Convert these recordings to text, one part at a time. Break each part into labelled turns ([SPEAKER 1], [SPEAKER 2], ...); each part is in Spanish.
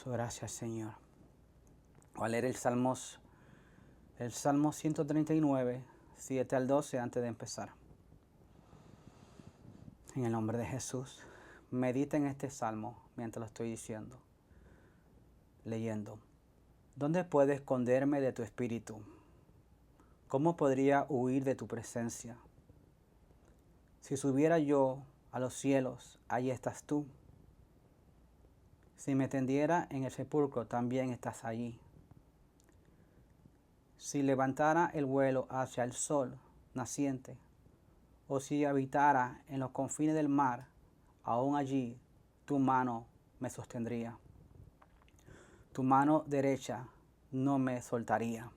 [SPEAKER 1] Gracias, Señor. Voy a leer el Salmo 139, 7 al 12 antes de empezar. En el nombre de Jesús, medita en este salmo mientras lo estoy diciendo, leyendo. ¿Dónde puedo esconderme de tu espíritu? ¿Cómo podría huir de tu presencia? Si subiera yo a los cielos, ahí estás tú. Si me tendiera en el sepulcro, también estás allí. Si levantara el vuelo hacia el sol naciente, o si habitara en los confines del mar, aún allí tu mano me sostendría. Tu mano derecha no me soltaría.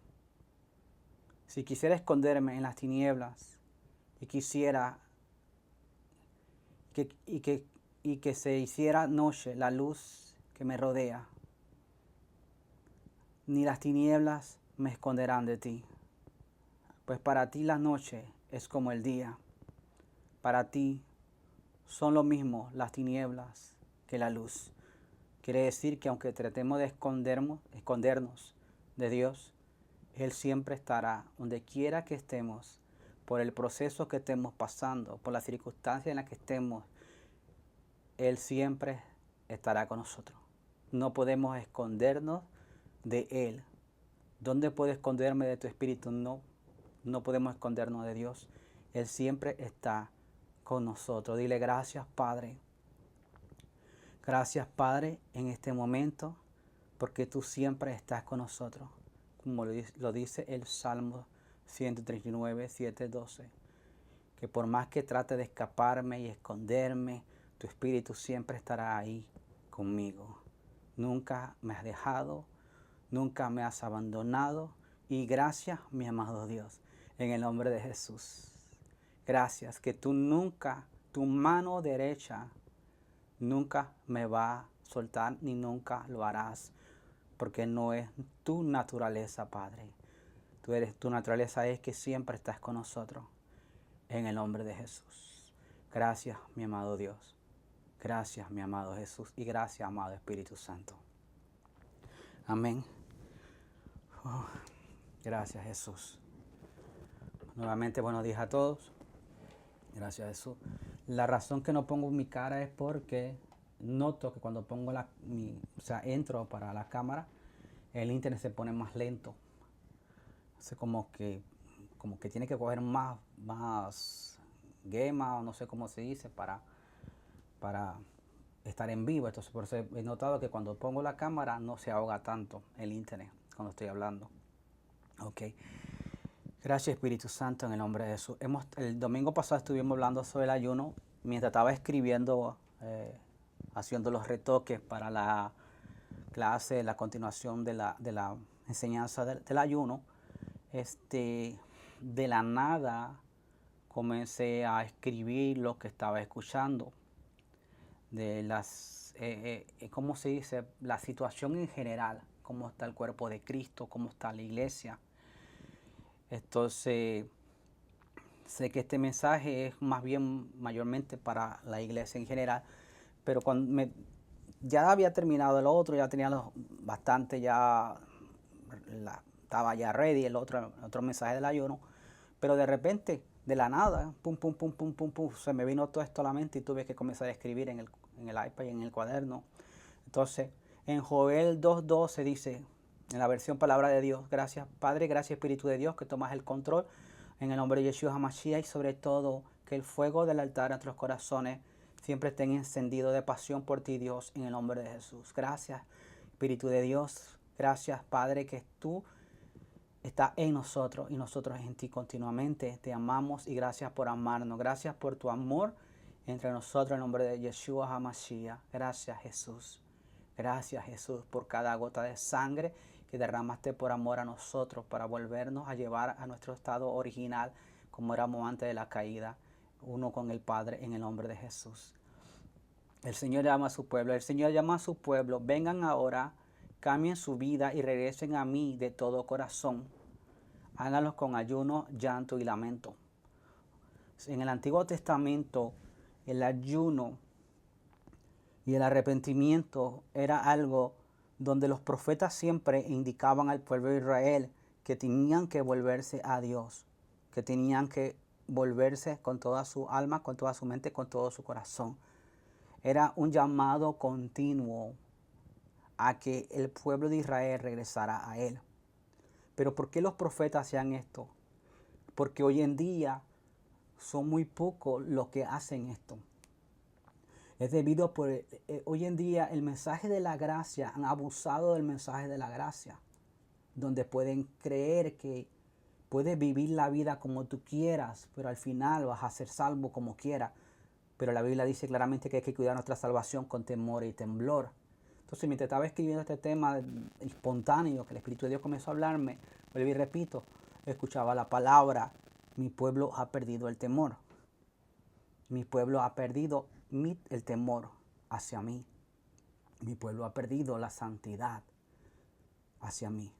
[SPEAKER 1] Si quisiera esconderme en las tinieblas y quisiera que se hiciera noche la luz que me rodea, ni las tinieblas me esconderán de ti. Pues para ti la noche es como el día. Para ti son lo mismo las tinieblas que la luz. Quiere decir que aunque tratemos de escondernos de Dios, Él siempre estará donde quiera que estemos, por el proceso que estemos pasando, por las circunstancias en las que estemos. Él siempre estará con nosotros. No podemos escondernos de Él. ¿Dónde puedo esconderme de tu espíritu? No podemos escondernos de Dios. Él siempre está con nosotros. Dile gracias, Padre. Gracias, Padre, en este momento, porque tú siempre estás con nosotros. Como lo dice el Salmo 139, 7, 12. Que por más que trate de escaparme y esconderme, tu espíritu siempre estará ahí conmigo. Nunca me has dejado, nunca me has abandonado. Y gracias, mi amado Dios, en el nombre de Jesús. Gracias, que tú nunca, tu mano derecha, nunca me va a soltar ni nunca lo harás, porque no es tu naturaleza, Padre. Tu naturaleza es que siempre estás con nosotros, en el nombre de Jesús. Gracias, mi amado Dios. Gracias, mi amado Jesús. Y gracias, amado Espíritu Santo. Amén. Gracias, Jesús. Nuevamente, buenos días a todos. Gracias, Jesús. La razón que no pongo mi cara es porque noto que cuando pongo entro para la cámara, el internet se pone más lento. Es como que tiene que coger más gema, o no sé cómo se dice, para estar en vivo. Entonces, por eso he notado que cuando pongo la cámara no se ahoga tanto el internet cuando estoy hablando. Ok. Gracias, Espíritu Santo, en el nombre de Jesús. El domingo pasado estuvimos hablando sobre el ayuno mientras estaba escribiendo, haciendo los retoques para la clase, la continuación de la enseñanza del ayuno. De la nada comencé a escribir lo que estaba escuchando, de ¿cómo se dice? La situación en general, cómo está el cuerpo de Cristo, cómo está la iglesia. Entonces, sé que este mensaje es más bien mayormente para la iglesia en general, pero cuando ya había terminado el otro, ya tenía bastante, estaba ya ready el otro mensaje del ayuno, pero de repente, de la nada, pum, pum, pum, pum, pum, pum, se me vino todo esto a la mente y tuve que comenzar a escribir en el iPad y en el cuaderno. Entonces, en Joel 2:12 dice, en la versión Palabra de Dios, gracias Padre, gracias Espíritu de Dios que tomas el control en el nombre de Yeshua HaMashiach, y sobre todo que el fuego del altar en nuestros corazones siempre esté encendido de pasión por ti, Dios, en el nombre de Jesús. Gracias Espíritu de Dios, gracias Padre que tú estás en nosotros y nosotros en ti continuamente. Te amamos y gracias por amarnos, gracias por tu amor entre nosotros en el nombre de Yeshua HaMashiach. Gracias Jesús. Gracias Jesús por cada gota de sangre que derramaste por amor a nosotros para volvernos a llevar a nuestro estado original como éramos antes de la caída, uno con el Padre en el nombre de Jesús. El Señor llama a su pueblo, vengan ahora, cambien su vida y regresen a mí de todo corazón. Háganlo con ayuno, llanto y lamento. En el Antiguo Testamento, el ayuno y el arrepentimiento era algo donde los profetas siempre indicaban al pueblo de Israel que tenían que volverse a Dios, que tenían que volverse con toda su alma, con toda su mente, con todo su corazón. Era un llamado continuo a que el pueblo de Israel regresara a Él. Pero ¿por qué los profetas hacían esto? Porque hoy en día son muy pocos los que hacen esto. Es debido a hoy en día el mensaje de la gracia, han abusado del mensaje de la gracia, donde pueden creer que puedes vivir la vida como tú quieras, pero al final vas a ser salvo como quieras. Pero la Biblia dice claramente que hay que cuidar nuestra salvación con temor y temblor. Entonces, mientras estaba escribiendo este tema espontáneo, que el Espíritu de Dios comenzó a hablarme, vuelvo y repito, escuchaba la palabra, mi pueblo ha perdido el temor. Mi pueblo ha perdido el temor hacia mí. Mi pueblo ha perdido la santidad hacia mí.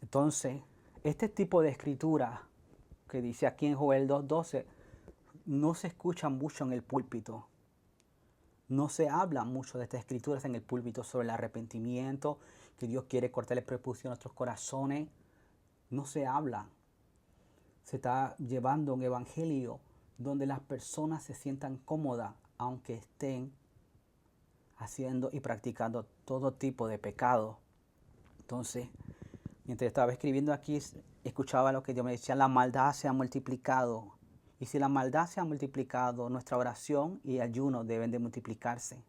[SPEAKER 1] Entonces, este tipo de escritura que dice aquí en Joel 2:12 no se escucha mucho en el púlpito. No se habla mucho de estas escrituras en el púlpito sobre el arrepentimiento, que Dios quiere cortar el prepucio a nuestros corazones. No se habla. Se está llevando un evangelio donde las personas se sientan cómodas, aunque estén haciendo y practicando todo tipo de pecado. Entonces, mientras estaba escribiendo aquí, escuchaba lo que Dios me decía, la maldad se ha multiplicado. Y si la maldad se ha multiplicado, nuestra oración y ayuno deben de multiplicarse.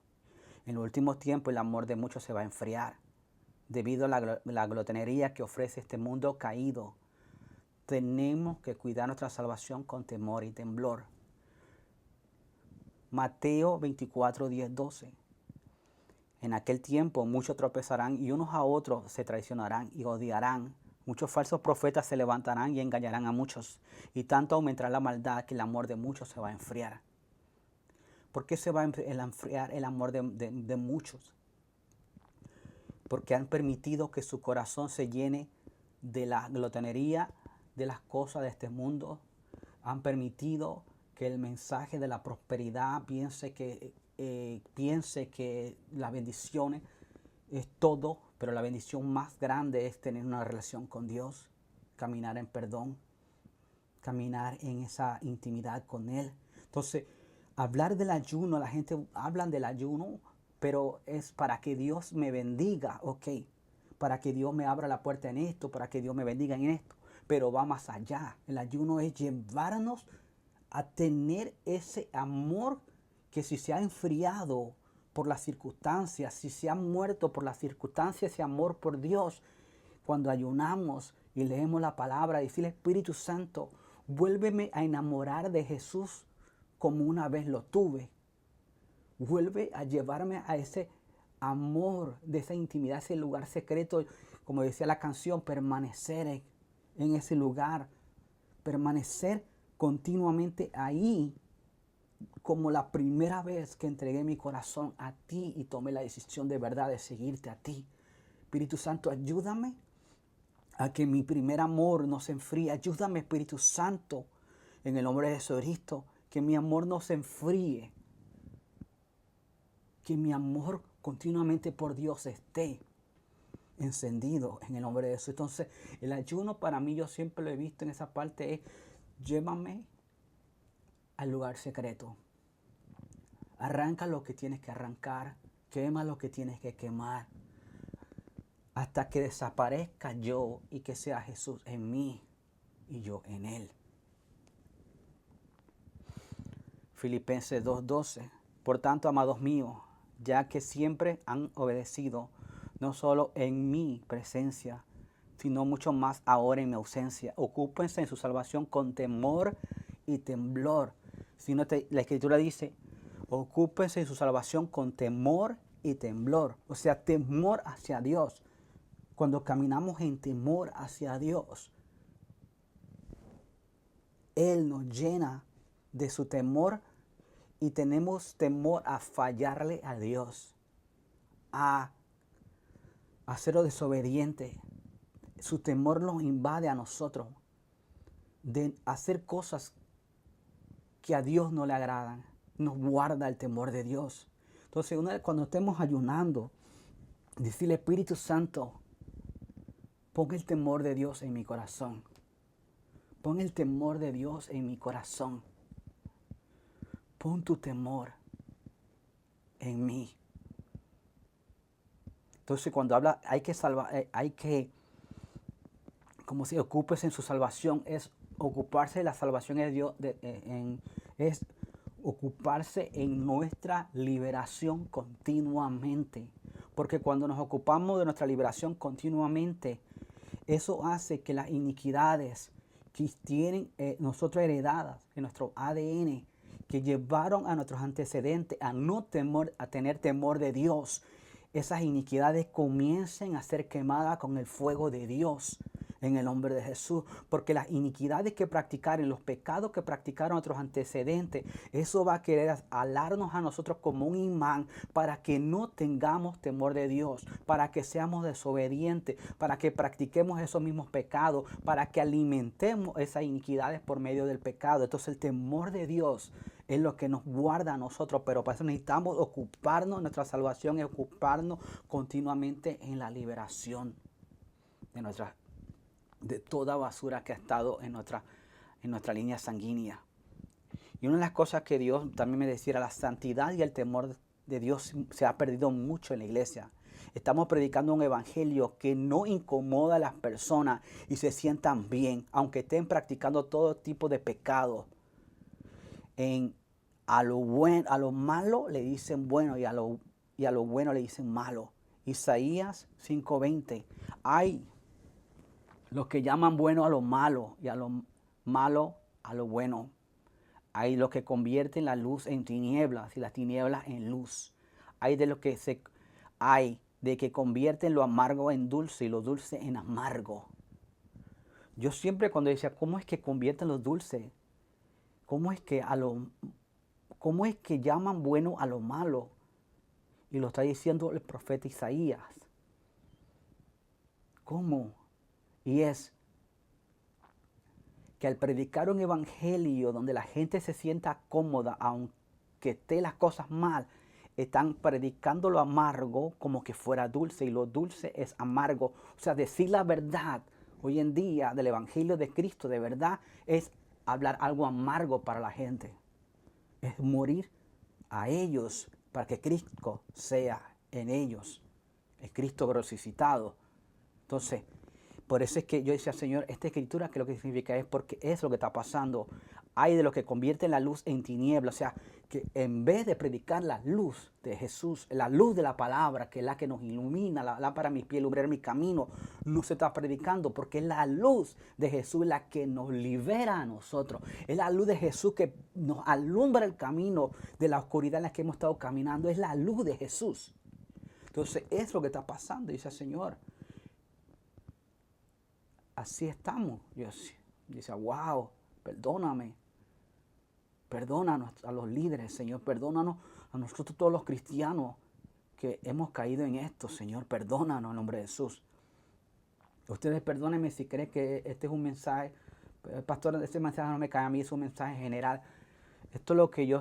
[SPEAKER 1] En los últimos tiempos el amor de muchos se va a enfriar debido a la glotonería que ofrece este mundo caído. Tenemos que cuidar nuestra salvación con temor y temblor. Mateo 24, 10, 12. En aquel tiempo muchos tropezarán y unos a otros se traicionarán y odiarán. Muchos falsos profetas se levantarán y engañarán a muchos. Y tanto aumentará la maldad que el amor de muchos se va a enfriar. ¿Por qué se va a enfriar el amor de muchos? Porque han permitido que su corazón se llene de la glotonería, de las cosas de este mundo. Han permitido que el mensaje de la prosperidad piense que las bendiciones es todo, pero la bendición más grande es tener una relación con Dios, caminar en perdón, caminar en esa intimidad con Él. Entonces, hablar del ayuno, la gente habla del ayuno, pero es para que Dios me bendiga, ok, para que Dios me abra la puerta en esto, para que Dios me bendiga en esto, pero va más allá. El ayuno es llevarnos a tener ese amor que si se ha enfriado por las circunstancias, si se ha muerto por las circunstancias, ese amor por Dios, cuando ayunamos y leemos la palabra, decirle Espíritu Santo, vuélveme a enamorar de Jesús como una vez lo tuve. Vuelve a llevarme a ese amor, de esa intimidad, ese lugar secreto, como decía la canción, permanecer en ese lugar, permanecer continuamente ahí, como la primera vez que entregué mi corazón a ti y tomé la decisión de verdad de seguirte a ti. Espíritu Santo, ayúdame a que mi primer amor no se enfríe. Ayúdame, Espíritu Santo, en el nombre de Jesucristo, que mi amor no se enfríe. Que mi amor continuamente por Dios esté encendido en el nombre de Jesús. Entonces, el ayuno para mí, yo siempre lo he visto en esa parte, es llévame al lugar secreto. Arranca lo que tienes que arrancar, quema lo que tienes que quemar, hasta que desaparezca yo y que sea Jesús en mí y yo en Él. Filipenses 2:12. Por tanto, amados míos, ya que siempre han obedecido, no solo en mi presencia, sino mucho más ahora en mi ausencia, ocúpense en su salvación con temor y temblor. La Escritura dice, ocúpense en su salvación con temor y temblor. O sea, temor hacia Dios. Cuando caminamos en temor hacia Dios, Él nos llena de su temor y tenemos temor a fallarle a Dios, a ser desobediente. Su temor nos invade a nosotros de hacer cosas que a Dios no le agradan. Nos guarda el temor de Dios. Entonces, una vez cuando estemos ayunando, decirle, Espíritu Santo, pon el temor de Dios en mi corazón. Pon el temor de Dios en mi corazón. Pon tu temor en mí. Entonces, cuando habla, hay que salvar, como si ocupes en su salvación, es ocuparse de la salvación de Dios, es ocuparse en nuestra liberación continuamente. Porque cuando nos ocupamos de nuestra liberación continuamente, eso hace que las iniquidades que tienen nosotros heredadas en nuestro ADN, que llevaron a nuestros antecedentes a tener temor de Dios, esas iniquidades comiencen a ser quemadas con el fuego de Dios en el nombre de Jesús, porque las iniquidades que practicaron, los pecados que practicaron nuestros antecedentes, eso va a querer alarnos a nosotros como un imán para que no tengamos temor de Dios, para que seamos desobedientes, para que practiquemos esos mismos pecados, para que alimentemos esas iniquidades por medio del pecado. Entonces el temor de Dios es lo que nos guarda a nosotros, pero para eso necesitamos ocuparnos, nuestra salvación es ocuparnos continuamente en la liberación de toda basura que ha estado en nuestra línea sanguínea. Y una de las cosas que Dios también me decía era la santidad y el temor de Dios se ha perdido mucho en la iglesia. Estamos predicando un evangelio que no incomoda a las personas y se sientan bien, aunque estén practicando todo tipo de pecados. A lo malo le dicen bueno y a lo bueno le dicen malo. Isaías 5:20. Hay los que llaman bueno a lo malo y a lo malo a lo bueno. Hay los que convierten la luz en tinieblas y las tinieblas en luz. Hay de que convierten lo amargo en dulce y lo dulce en amargo. Yo siempre cuando decía, ¿cómo es que convierten lo dulce? ¿Cómo es que llaman bueno a lo malo? Y lo está diciendo el profeta Isaías. ¿Cómo? Y es que al predicar un evangelio donde la gente se sienta cómoda, aunque esté las cosas mal, están predicando lo amargo como que fuera dulce y lo dulce es amargo. O sea, decir la verdad hoy en día del evangelio de Cristo de verdad es hablar algo amargo para la gente. Es morir a ellos para que Cristo sea en ellos. Es Cristo resucitado. Entonces, por eso es que yo decía, Señor, esta escritura, que lo que significa es porque es lo que está pasando. Hay de los que convierten la luz en tinieblas. O sea, que en vez de predicar la luz de Jesús, la luz de la palabra, que es la que nos ilumina, la lámpara a mis pies, lumbrera mi camino, no se está predicando porque es la luz de Jesús la que nos libera a nosotros. Es la luz de Jesús que nos alumbra el camino de la oscuridad en la que hemos estado caminando. Es la luz de Jesús. Entonces, es lo que está pasando. Dice el Señor, así estamos. Yo decía, wow, perdóname. Perdónanos a los líderes, Señor. Perdónanos a nosotros todos los cristianos que hemos caído en esto, Señor. Perdónanos en nombre de Jesús. Ustedes perdónenme si creen que este es un mensaje. Pastor, este mensaje no me cae a mí, es un mensaje general. Esto es lo que yo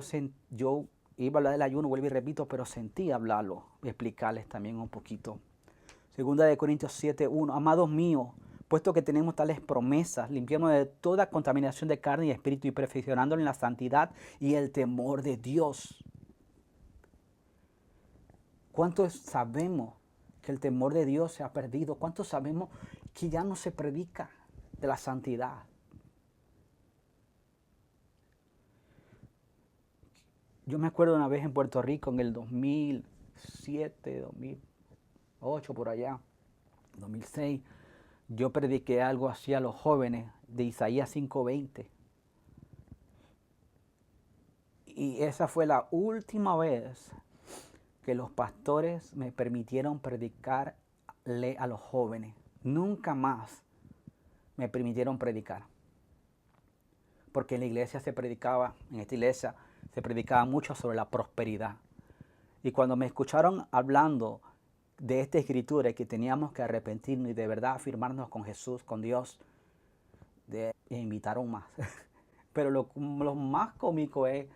[SPEAKER 1] iba a hablar del ayuno, vuelvo y repito, pero sentí hablarlo y explicarles también un poquito. Segunda de Corintios 7:1. Amados míos, puesto que tenemos tales promesas, limpiarnos de toda contaminación de carne y espíritu y perfeccionándonos en la santidad y el temor de Dios. ¿Cuántos sabemos que el temor de Dios se ha perdido? ¿Cuántos sabemos que ya no se predica de la santidad? Yo me acuerdo una vez en Puerto Rico en el 2007, 2008, por allá, 2006, yo prediqué algo así a los jóvenes de Isaías 5:20. Y esa fue la última vez que los pastores me permitieron predicarle a los jóvenes. Nunca más me permitieron predicar. Porque en la iglesia en esta iglesia se predicaba mucho sobre la prosperidad. Y cuando me escucharon hablando de esta escritura y que teníamos que arrepentirnos y de verdad afirmarnos con Jesús, con Dios, me invitaron más. Pero lo más cómico es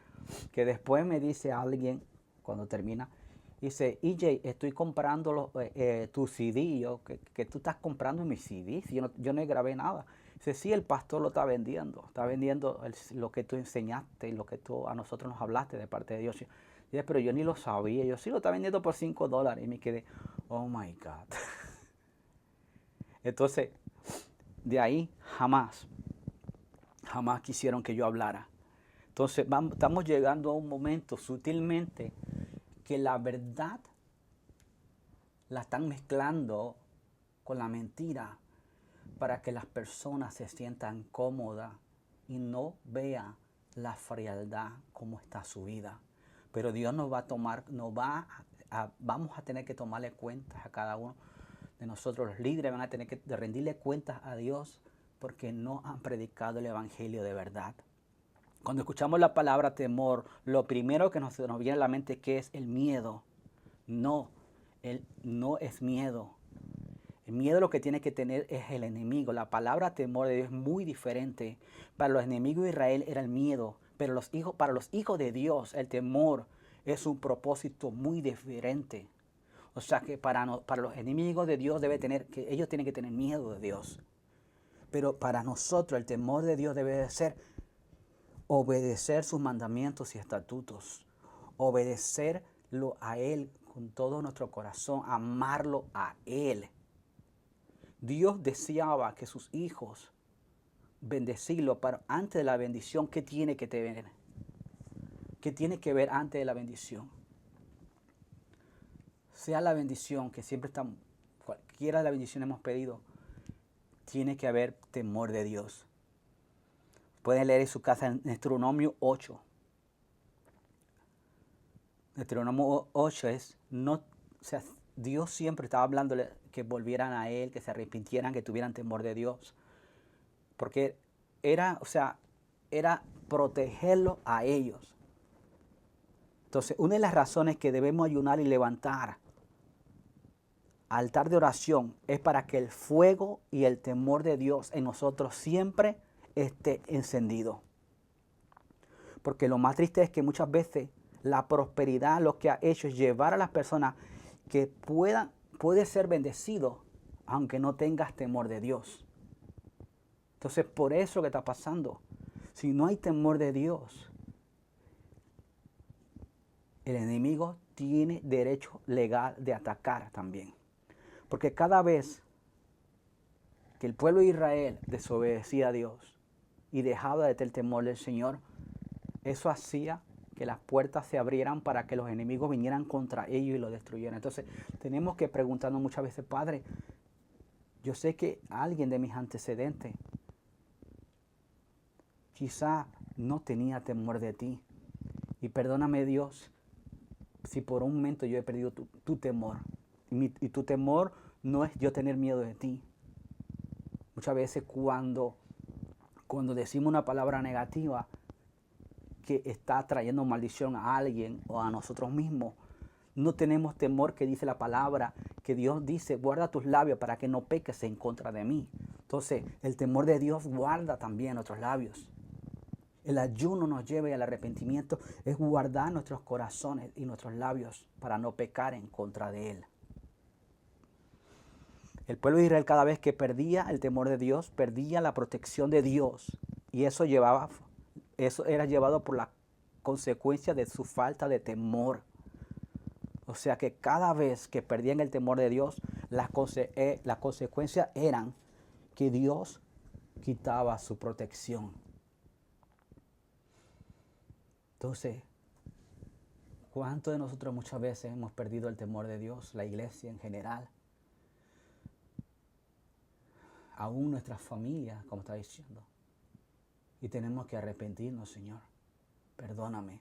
[SPEAKER 1] que después me dice alguien, cuando termina, Dice, EJ, estoy comprando tu CD. Y yo, que tú estás comprando mi CD. Si yo no grabé nada. Dice, sí, el pastor lo está vendiendo. Está vendiendo lo que tú enseñaste y lo que tú a nosotros nos hablaste de parte de Dios. Dice, pero yo ni lo sabía. Yo sí lo está vendiendo por $5. Y me quedé, oh my God. Entonces, de ahí jamás quisieron que yo hablara. Entonces, estamos llegando a un momento sutilmente que la verdad la están mezclando con la mentira para que las personas se sientan cómodas y no vean la frialdad como está su vida. Pero Dios nos va a tomar, vamos a tener que tomarle cuentas a cada uno de nosotros. Los líderes van a tener que rendirle cuentas a Dios porque no han predicado el evangelio de verdad. Cuando escuchamos la palabra temor, lo primero que nos viene a la mente que es el miedo. No es miedo. El miedo lo que tiene que tener es el enemigo. La palabra temor de Dios es muy diferente. Para los enemigos de Israel era el miedo, pero para los hijos de Dios el temor es un propósito muy diferente. O sea que para los enemigos de Dios ellos tienen que tener miedo de Dios. Pero para nosotros el temor de Dios debe de ser obedecer sus mandamientos y estatutos. Obedecerlo a Él con todo nuestro corazón, amarlo a Él. Dios deseaba que sus hijos bendecirlo, pero antes de la bendición, ¿qué tiene que tener? ¿Qué tiene que ver antes de la bendición? Sea la bendición que siempre estamos, cualquiera de las bendiciones hemos pedido, tiene que haber temor de Dios. Pueden leer en su casa en Deuteronomio 8. Deuteronomio 8 Dios siempre estaba hablándole que volvieran a Él, que se arrepintieran, que tuvieran temor de Dios. Porque era protegerlo a ellos. Entonces, una de las razones que debemos ayunar y levantar altar de oración es para que el fuego y el temor de Dios en nosotros siempre esté encendido. Porque lo más triste es que muchas veces la prosperidad lo que ha hecho es llevar a las personas que puede ser bendecido aunque no tengas temor de Dios. Entonces, por eso que está pasando. Si no hay temor de Dios, el enemigo tiene derecho legal de atacar también. Porque cada vez que el pueblo de Israel desobedecía a Dios y dejaba de tener temor del Señor, eso hacía que las puertas se abrieran para que los enemigos vinieran contra ellos y los destruyeran. Entonces, tenemos que preguntarnos muchas veces, Padre, yo sé que alguien de mis antecedentes quizá no tenía temor de ti. Y perdóname, Dios, si por un momento yo he perdido tu temor. Y tu temor no es yo tener miedo de ti. Muchas veces cuando decimos una palabra negativa que está trayendo maldición a alguien o a nosotros mismos, no tenemos temor que dice la palabra, que Dios dice, guarda tus labios para que no peques en contra de mí. Entonces, el temor de Dios guarda también nuestros labios. El ayuno nos lleva al arrepentimiento, es guardar nuestros corazones y nuestros labios para no pecar en contra de Él. El pueblo de Israel cada vez que perdía el temor de Dios, perdía la protección de Dios. Y eso era llevado por la consecuencia de su falta de temor. O sea que cada vez que perdían el temor de Dios, las consecuencias eran que Dios quitaba su protección. Entonces, ¿cuántos de nosotros muchas veces hemos perdido el temor de Dios? La iglesia en general. Aún nuestras familias, como está diciendo. Y tenemos que arrepentirnos, Señor. Perdóname.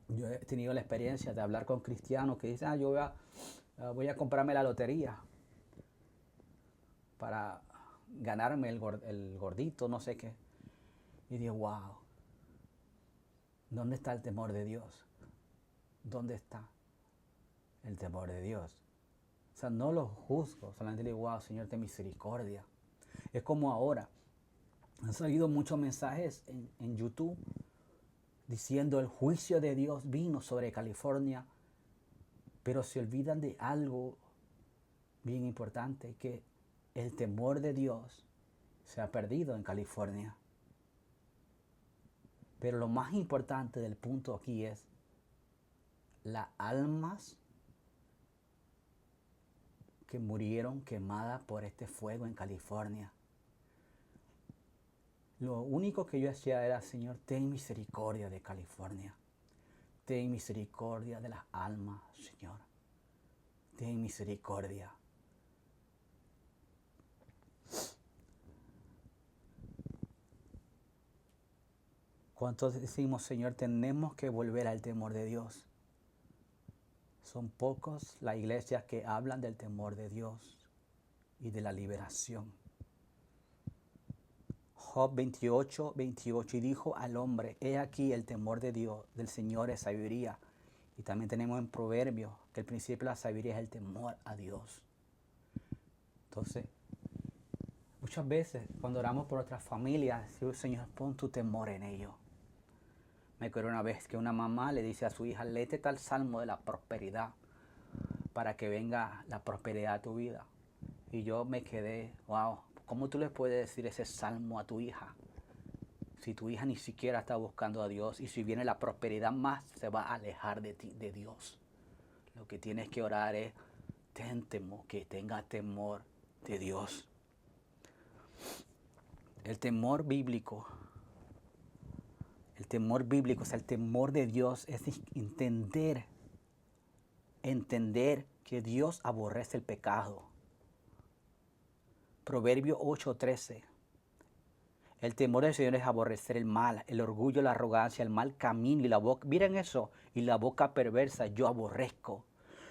[SPEAKER 1] Yo he tenido la experiencia de hablar con cristianos que dicen, yo voy a comprarme la lotería para ganarme el gordito, no sé qué. Y digo, wow, ¿dónde está el temor de Dios? ¿Dónde está el temor de Dios? O sea, no lo juzgo, solamente digo, wow, Señor, ten misericordia. Es como ahora, han salido muchos mensajes en YouTube diciendo el juicio de Dios vino sobre California, pero se olvidan de algo bien importante, que el temor de Dios se ha perdido en California. Pero lo más importante del punto aquí es las almas que murieron quemadas por este fuego en California. Lo único que yo hacía era, Señor, ten misericordia de California. Ten misericordia de las almas, Señor. Ten misericordia. ¿Cuántos decimos, Señor, tenemos que volver al temor de Dios? Son pocos las iglesias que hablan del temor de Dios y de la liberación. Job 28, 28, y dijo al hombre, he aquí el temor de Dios, del Señor es sabiduría. Y también tenemos en Proverbios que el principio de la sabiduría es el temor a Dios. Entonces, muchas veces cuando oramos por otras familias, decimos, Señor, pon tu temor en ellos. Me acuerdo una vez que una mamá le dice a su hija, léete tal salmo de la prosperidad para que venga la prosperidad a tu vida. Y yo me quedé, wow, ¿cómo tú le puedes decir ese salmo a tu hija? Si tu hija ni siquiera está buscando a Dios, y si viene la prosperidad más, se va a alejar de ti, de Dios. Lo que tienes que orar es, ten temor, que tenga temor de Dios. El temor bíblico, o sea, el temor de Dios es entender que Dios aborrece el pecado. Proverbio 8:13. El temor del Señor es aborrecer el mal, el orgullo, la arrogancia, el mal camino y la boca. Miren eso, y la boca perversa yo aborrezco.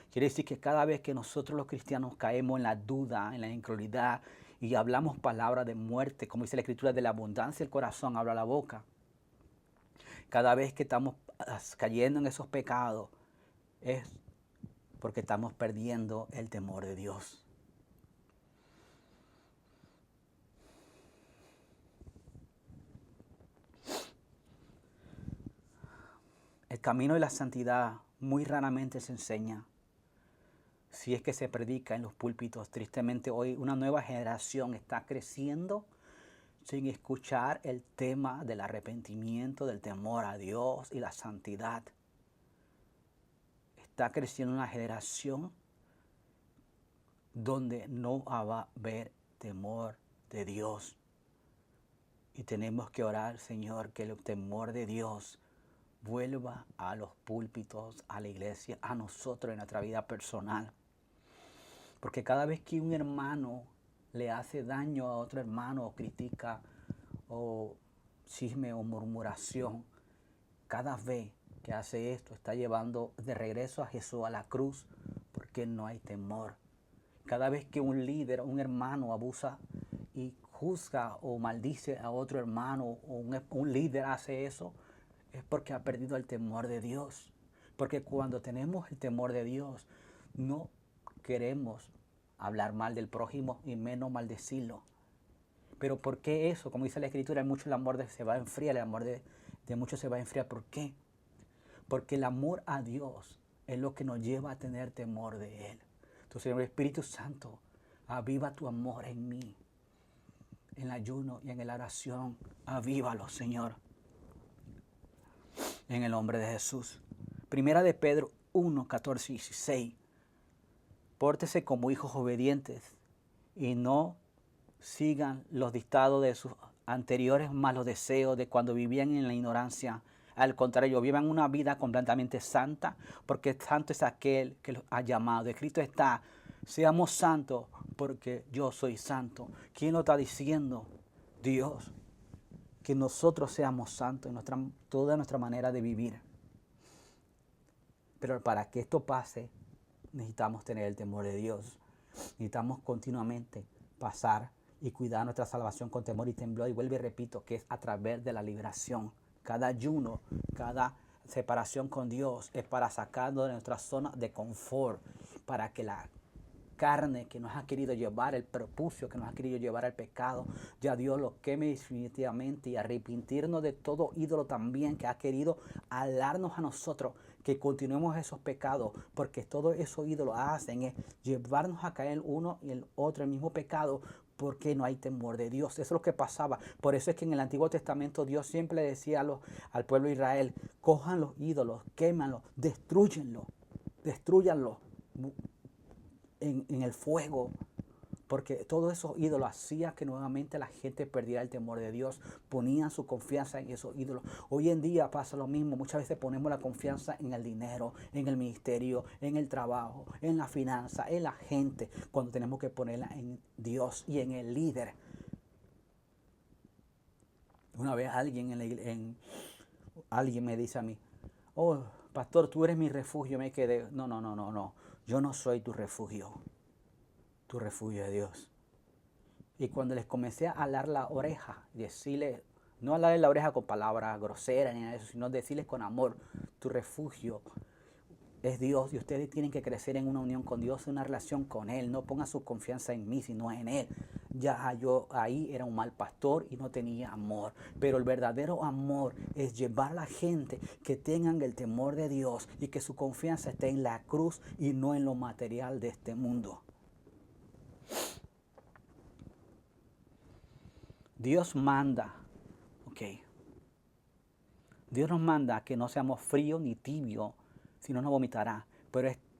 [SPEAKER 1] Quiere decir que cada vez que nosotros los cristianos caemos en la duda, en la incredulidad y hablamos palabras de muerte, como dice la Escritura, de la abundancia del corazón habla la boca. Cada vez que estamos cayendo en esos pecados es porque estamos perdiendo el temor de Dios. El camino de la santidad muy raramente se enseña, si es que se predica en los púlpitos. Tristemente hoy una nueva generación está creciendo sin escuchar el tema del arrepentimiento, del temor a Dios y la santidad. Está creciendo una generación donde no va a haber temor de Dios. Y tenemos que orar, Señor, que el temor de Dios vuelva a los púlpitos, a la iglesia, a nosotros en nuestra vida personal. Porque cada vez que un hermano le hace daño a otro hermano, o critica, o chisme o murmuración, cada vez que hace esto está llevando de regreso a Jesús a la cruz, porque no hay temor. Cada vez que un líder, un hermano abusa y juzga o maldice a otro hermano, o un líder hace eso, es porque ha perdido el temor de Dios. Porque cuando tenemos el temor de Dios, no queremos hablar mal del prójimo y menos maldecirlo. Pero ¿por qué eso? Como dice la Escritura, en muchos el amor se va a enfriar, el amor de muchos se va a enfriar. ¿Por qué? Porque el amor a Dios es lo que nos lleva a tener temor de Él. Entonces, el Espíritu Santo, aviva tu amor en mí, en el ayuno y en la oración. Avívalo, Señor, en el nombre de Jesús. Primera de Pedro 1, 14 y 16. Pórtese como hijos obedientes y no sigan los dictados de sus anteriores malos deseos de cuando vivían en la ignorancia. Al contrario, vivan una vida completamente santa, porque santo es aquel que los ha llamado. Escrito está, seamos santos porque yo soy santo. ¿Quién lo está diciendo? Dios. Que nosotros seamos santos en toda nuestra manera de vivir. Pero para que esto pase, necesitamos tener el temor de Dios. Necesitamos continuamente pasar y cuidar nuestra salvación con temor y temblor. Y vuelvo y repito, que es a través de la liberación. Cada ayuno, cada separación con Dios es para sacarnos de nuestra zona de confort, para que carne que nos ha querido llevar, el prepucio que nos ha querido llevar al pecado, ya Dios lo queme definitivamente, y arrepentirnos de todo ídolo también que ha querido alarnos a nosotros, que continuemos esos pecados, porque todo esos ídolos hacen es llevarnos a caer uno y el otro, el mismo pecado, porque no hay temor de Dios. Eso es lo que pasaba. Por eso es que en el Antiguo Testamento Dios siempre le decía al pueblo de Israel: cojan los ídolos, quémanlos, destruyanlos en el fuego, porque todos esos ídolos hacían que nuevamente la gente perdiera el temor de Dios, ponían su confianza en esos ídolos. Hoy en día pasa lo mismo, muchas veces ponemos la confianza en el dinero, en el ministerio, en el trabajo, en la finanza, en la gente, cuando tenemos que ponerla en Dios y en el líder. Una vez alguien me dice a mí: oh, pastor, tú eres mi refugio. Me quedé: no, yo no soy tu refugio es Dios. Y cuando les comencé a alar la oreja, decirle, no alarle la oreja con palabras groseras ni nada de eso, sino decirles con amor: tu refugio es Dios, y ustedes tienen que crecer en una unión con Dios, en una relación con Él. No pongan su confianza en mí, sino en Él. Ya yo ahí era un mal pastor y no tenía amor. Pero el verdadero amor es llevar a la gente que tengan el temor de Dios y que su confianza esté en la cruz y no en lo material de este mundo. Dios manda, Dios nos manda a que no seamos fríos ni tibios, si no nos vomitará.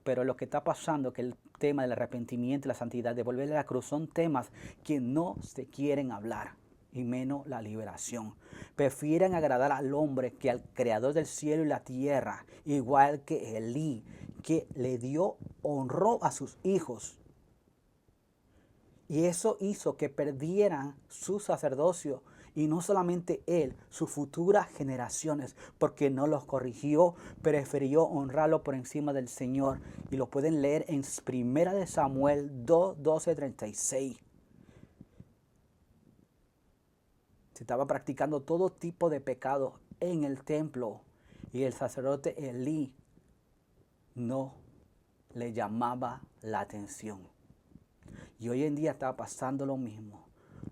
[SPEAKER 1] Pero lo que está pasando, que el tema del arrepentimiento y la santidad, de volverle a la cruz, son temas que no se quieren hablar, y menos la liberación. Prefieren agradar al hombre que al creador del cielo y la tierra, igual que Elí, que honró a sus hijos. Y eso hizo que perdieran su sacerdocio, y no solamente él, sus futuras generaciones, porque no los corrigió, prefirió honrarlo por encima del Señor. Y lo pueden leer en 1 Samuel 2, 12, 36. Se estaba practicando todo tipo de pecados en el templo, y el sacerdote Elí no le llamaba la atención. Y hoy en día está pasando lo mismo.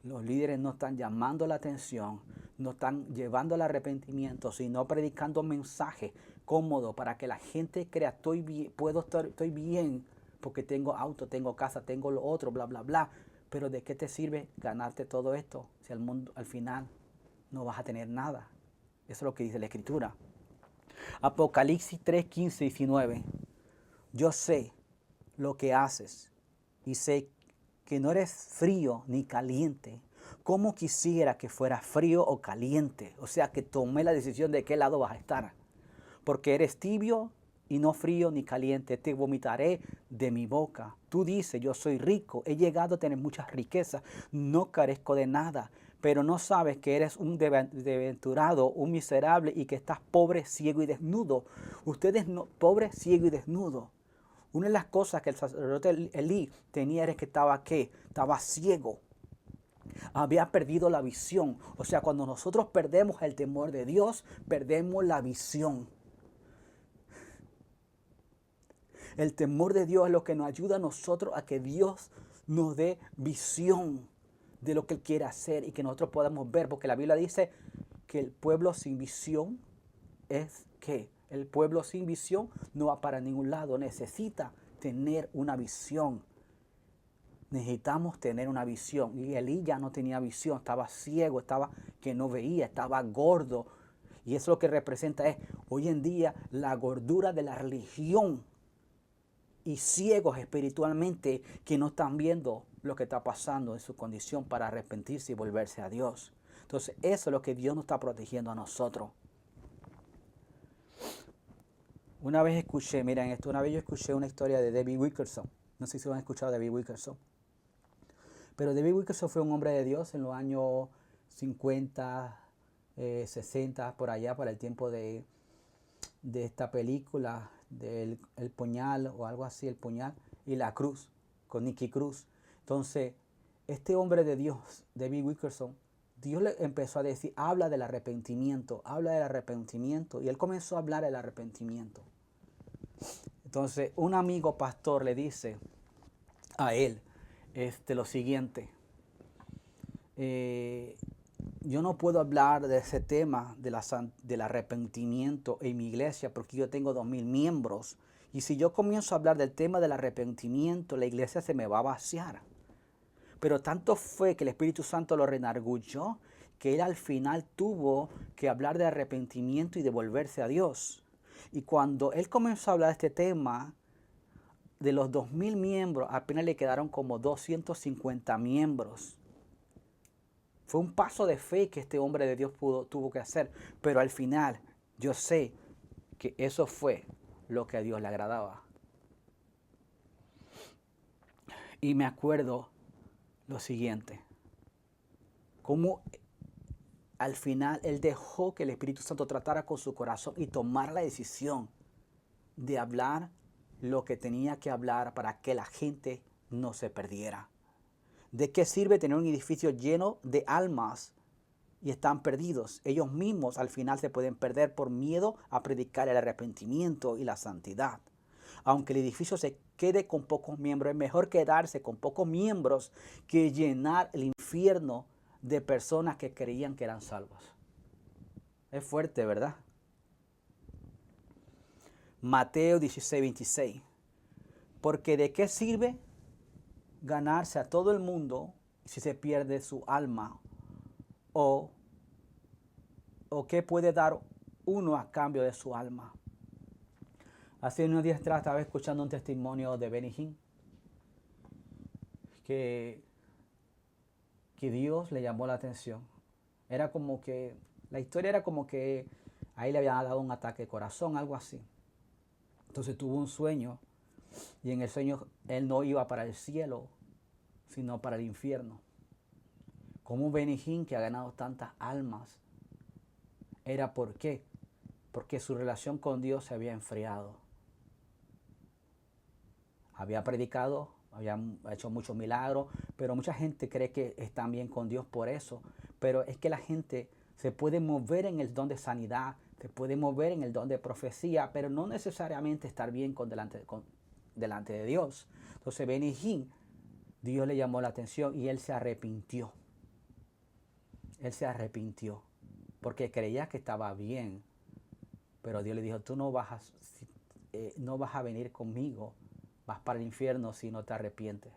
[SPEAKER 1] Los líderes no están llamando la atención, no están llevando al arrepentimiento, sino predicando mensajes cómodos para que la gente crea: estoy bien porque tengo auto, tengo casa, tengo lo otro, bla, bla, bla. Pero ¿de qué te sirve ganarte todo esto si al final no vas a tener nada? Eso es lo que dice la Escritura. Apocalipsis 3, 15 y 19. Yo sé lo que haces y sé que no eres frío ni caliente. ¿Cómo quisiera que fuera frío o caliente? O sea, que tomé la decisión de qué lado vas a estar. Porque eres tibio y no frío ni caliente. Te vomitaré de mi boca. Tú dices: yo soy rico, he llegado a tener muchas riquezas, no carezco de nada. Pero no sabes que eres un desventurado, un miserable, y que estás pobre, ciego y desnudo. Ustedes no, pobre, ciego y desnudo. Una de las cosas que el sacerdote Elí tenía era que estaba ciego. Había perdido la visión. O sea, cuando nosotros perdemos el temor de Dios, perdemos la visión. El temor de Dios es lo que nos ayuda a nosotros a que Dios nos dé visión de lo que Él quiere hacer y que nosotros podamos ver. Porque la Biblia dice que el pueblo sin visión es ¿qué? El pueblo sin visión no va para ningún lado. Necesita tener una visión. Necesitamos tener una visión. Y Elí ya no tenía visión. Estaba ciego, estaba que no veía, estaba gordo. Y eso lo que representa es hoy en día la gordura de la religión. Y ciegos espiritualmente que no están viendo lo que está pasando en su condición para arrepentirse y volverse a Dios. Entonces eso es lo que Dios nos está protegiendo a nosotros. Una vez yo escuché una historia de David Wilkerson. No sé si lo han escuchado, David Wilkerson. Pero David Wilkerson fue un hombre de Dios en los años 50, 60, por allá, para el tiempo de esta película, del El Puñal o algo así, El Puñal y la Cruz, con Nicky Cruz. Entonces, este hombre de Dios, David Wilkerson, Dios le empezó a decir: habla del arrepentimiento, y él comenzó a hablar del arrepentimiento. Entonces, un amigo pastor le dice: a Él. Lo siguiente. Yo no puedo hablar de ese tema del arrepentimiento en mi iglesia porque yo tengo 2000 miembros. Y si yo comienzo a hablar del tema del arrepentimiento, la iglesia se me va a vaciar. Pero tanto fue que el Espíritu Santo lo redarguyó que él al final tuvo que hablar de arrepentimiento y de volverse a Dios. Y cuando él comenzó a hablar de este tema, de los 2000 miembros, apenas le quedaron como 250 miembros. Fue un paso de fe que este hombre de Dios tuvo que hacer. Pero al final, yo sé que eso fue lo que a Dios le agradaba. Y me acuerdo lo siguiente. Cómo al final él dejó que el Espíritu Santo tratara con su corazón y tomara la decisión de hablar lo que tenía que hablar para que la gente no se perdiera. ¿De qué sirve tener un edificio lleno de almas y están perdidos? Ellos mismos al final se pueden perder por miedo a predicar el arrepentimiento y la santidad. Aunque el edificio se quede con pocos miembros, es mejor quedarse con pocos miembros que llenar el infierno de personas que creían que eran salvos. Es fuerte, ¿verdad? Mateo 16:26. Porque ¿de qué sirve ganarse a todo el mundo si se pierde su alma? ¿O qué puede dar uno a cambio de su alma? Hace unos días atrás estaba escuchando un testimonio de Benny Hinn que Dios le llamó la atención. Era como que, la historia era como que a él le habían dado un ataque de corazón, algo así. Entonces tuvo un sueño y en el sueño él no iba para el cielo, sino para el infierno. Como Benny Hinn, que ha ganado tantas almas, era ¿por qué? Porque su relación con Dios se había enfriado. Había predicado, había hecho muchos milagros, pero mucha gente cree que están bien con Dios por eso. Pero es que la gente se puede mover en el don de sanidad, se puede mover en el don de profecía, pero no necesariamente estar bien delante de Dios. Entonces Benny Hinn, Dios le llamó la atención y él se arrepintió. Él se arrepintió porque creía que estaba bien. Pero Dios le dijo, tú no vas a venir conmigo, vas para el infierno si no te arrepientes.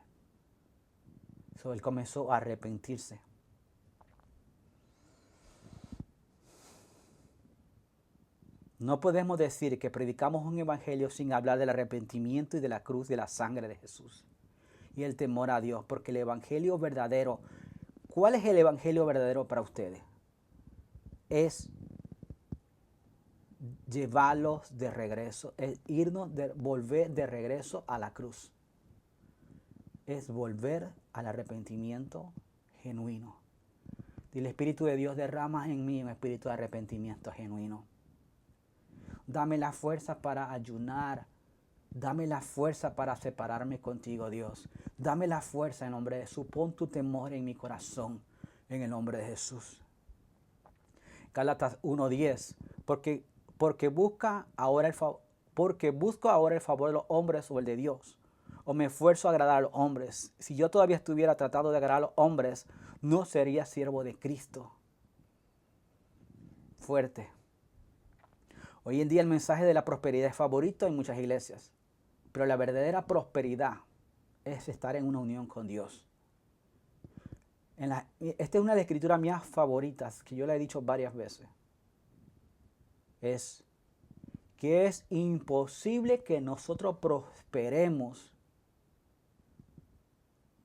[SPEAKER 1] So, él comenzó a arrepentirse. No podemos decir que predicamos un evangelio sin hablar del arrepentimiento y de la cruz de la sangre de Jesús. Y el temor a Dios, porque el evangelio verdadero, ¿cuál es el evangelio verdadero para ustedes? Es llevarlos de regreso, es volver de regreso a la cruz. Es volver al arrepentimiento genuino. Y el Espíritu de Dios derrama en mí un espíritu de arrepentimiento genuino. Dame la fuerza para ayunar. Dame la fuerza para separarme contigo, Dios. Dame la fuerza en nombre de Jesús. Pon tu temor en mi corazón en el nombre de Jesús. Gálatas 1:10. Porque busco ahora el favor de los hombres o el de Dios. O me esfuerzo a agradar a los hombres. Si yo todavía estuviera tratando de agradar a los hombres, no sería siervo de Cristo. Fuerte. Hoy en día el mensaje de la prosperidad es favorito en muchas iglesias. Pero la verdadera prosperidad es estar en una unión con Dios. Esta es una de las escrituras mías favoritas que yo le he dicho varias veces. Es que es imposible que nosotros prosperemos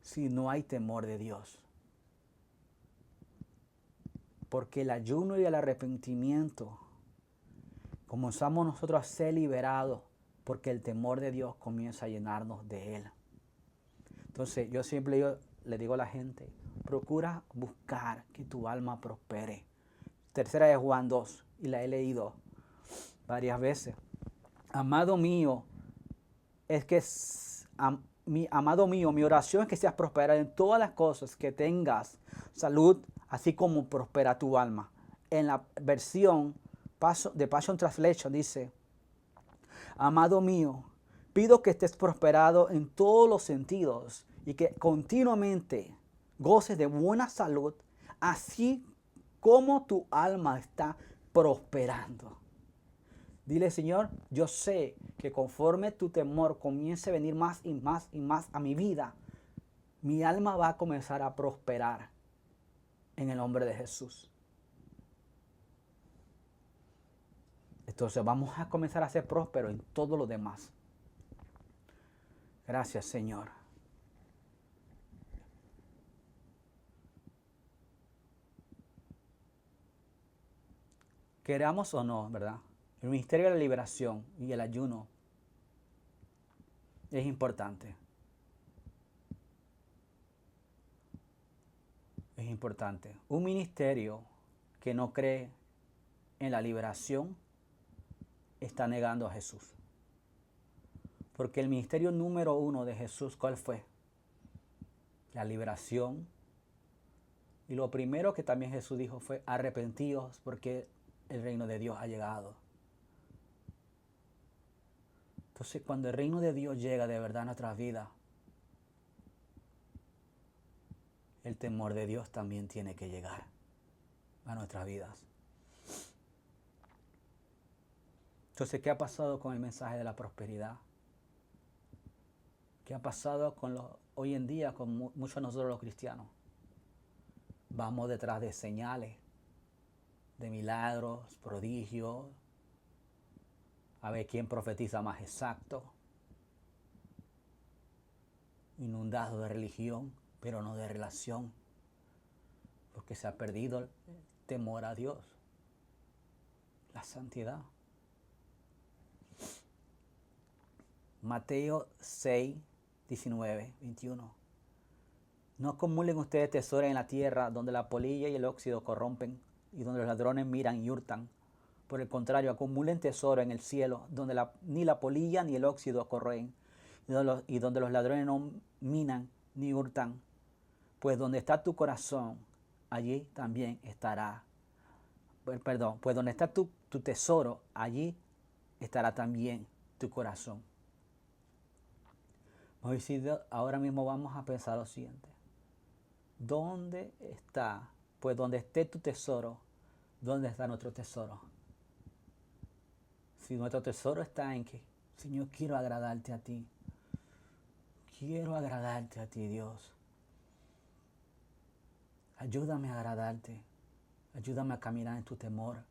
[SPEAKER 1] si no hay temor de Dios. Porque el ayuno y el arrepentimiento comenzamos nosotros a ser liberados porque el temor de Dios comienza a llenarnos de Él. Entonces yo siempre le digo a la gente, procura buscar que tu alma prospere. Tercera de Juan 2, y la he leído varias veces. Amado mío, mi oración es que seas prosperado en todas las cosas, que tengas salud, así como prospera tu alma. En la versión de Passion Translation dice, amado mío, pido que estés prosperado en todos los sentidos y que continuamente goces de buena salud, así como tu alma está prosperando. Dile, Señor, yo sé que conforme tu temor comience a venir más y más y más a mi vida, mi alma va a comenzar a prosperar en el nombre de Jesús. Entonces vamos a comenzar a ser prósperos en todo lo demás. Gracias, Señor. Queramos o no, ¿verdad? El ministerio de la liberación y el ayuno es importante. Es importante. Un ministerio que no cree en la liberación está negando a Jesús. Porque el ministerio número 1 de Jesús, ¿cuál fue? La liberación. Y lo primero que también Jesús dijo fue: arrepentíos porque el reino de Dios ha llegado. Entonces, cuando el reino de Dios llega de verdad a nuestras vidas, el temor de Dios también tiene que llegar a nuestras vidas. Entonces, ¿qué ha pasado con el mensaje de la prosperidad? ¿Qué ha pasado hoy en día con muchos de nosotros los cristianos? Vamos detrás de señales, de milagros, prodigios, a ver quién profetiza más exacto, inundado de religión, pero no de relación, porque se ha perdido el temor a Dios, la santidad. Mateo 6, 19, 21. No acumulen ustedes tesoros en la tierra, donde la polilla y el óxido corrompen, y donde los ladrones miran y hurtan. Por el contrario, acumulen tesoro en el cielo, donde ni la polilla ni el óxido corroen, y donde los ladrones no minan ni hurtan. Pues donde está tu corazón, allí también estará. Pues donde está tu tesoro, allí estará también tu corazón. Ahora mismo vamos a pensar lo siguiente. ¿Dónde está? Pues donde esté tu tesoro, ¿dónde está nuestro tesoro? Si nuestro tesoro está en que, Señor, quiero agradarte a ti. Quiero agradarte a ti, Dios. Ayúdame a agradarte. Ayúdame a caminar en tu temor.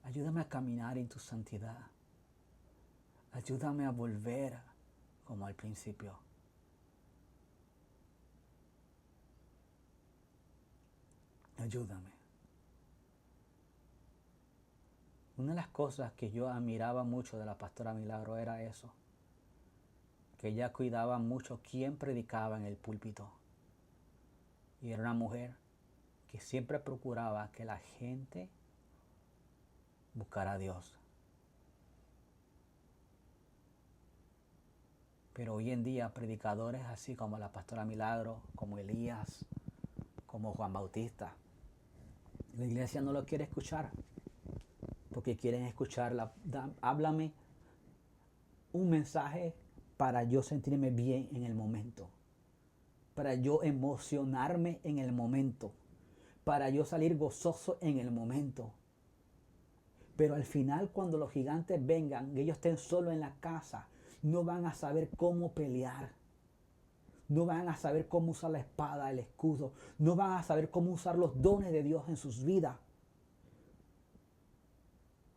[SPEAKER 1] Ayúdame a caminar en tu santidad. Ayúdame a volver como al principio. Ayúdame. Una de las cosas que yo admiraba mucho de la pastora Milagro era eso, que ella cuidaba mucho quién predicaba en el púlpito. Y era una mujer que siempre procuraba que la gente buscara a Dios. Pero hoy en día predicadores así como la pastora Milagro, como Elías, como Juan Bautista, la iglesia no lo quiere escuchar, porque quieren escuchar, háblame un mensaje para yo sentirme bien en el momento, para yo emocionarme en el momento, para yo salir gozoso en el momento. Pero al final, cuando los gigantes vengan y ellos estén solos en la casa, no van a saber cómo pelear. No van a saber cómo usar la espada, el escudo. No van a saber cómo usar los dones de Dios en sus vidas.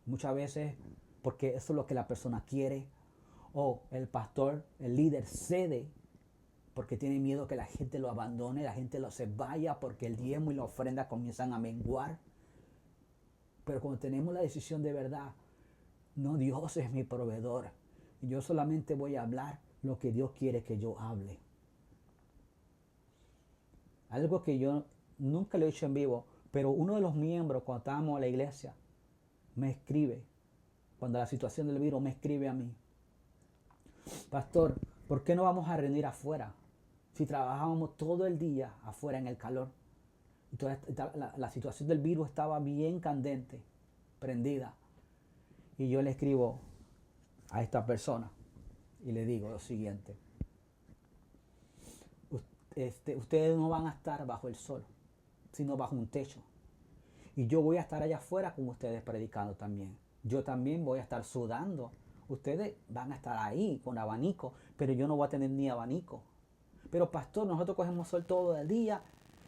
[SPEAKER 1] Muchas veces, porque eso es lo que la persona quiere, o el pastor, el líder cede porque tiene miedo que la gente lo abandone, la gente se vaya porque el diezmo y la ofrenda comienzan a menguar. Pero cuando tenemos la decisión de verdad, no, Dios es mi proveedor. Yo solamente voy a hablar lo que Dios quiere que yo hable. Algo que yo nunca lo he hecho en vivo, pero uno de los miembros, cuando estábamos en la iglesia, me escribe, cuando la situación del virus, me escribe a mí: pastor, ¿por qué no vamos a reunir afuera? Si trabajábamos todo el día afuera en el calor. Entonces, la situación del virus estaba bien candente, prendida. Y yo le escribo a esta persona y le digo lo siguiente: ustedes no van a estar bajo el sol, sino bajo un techo. Y yo voy a estar allá afuera con ustedes predicando también. Yo también voy a estar sudando. Ustedes van a estar ahí con abanico, pero yo no voy a tener ni abanico. Pero pastor, nosotros cogemos sol todo el día.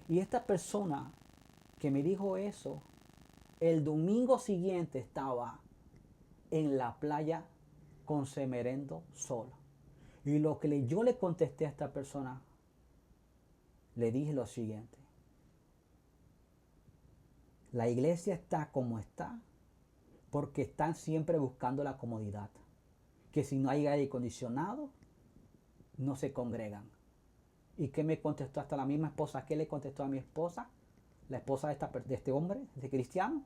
[SPEAKER 1] Y esta persona que me dijo eso, el domingo siguiente estaba en la playa con semerendo sol. Y lo que yo le contesté a esta persona, le dije lo siguiente: la iglesia está como está porque están siempre buscando la comodidad. Que si no hay aire acondicionado, no se congregan. ¿Y qué me contestó hasta la misma esposa? ¿Qué le contestó a mi esposa? La esposa de este hombre, de este cristiano.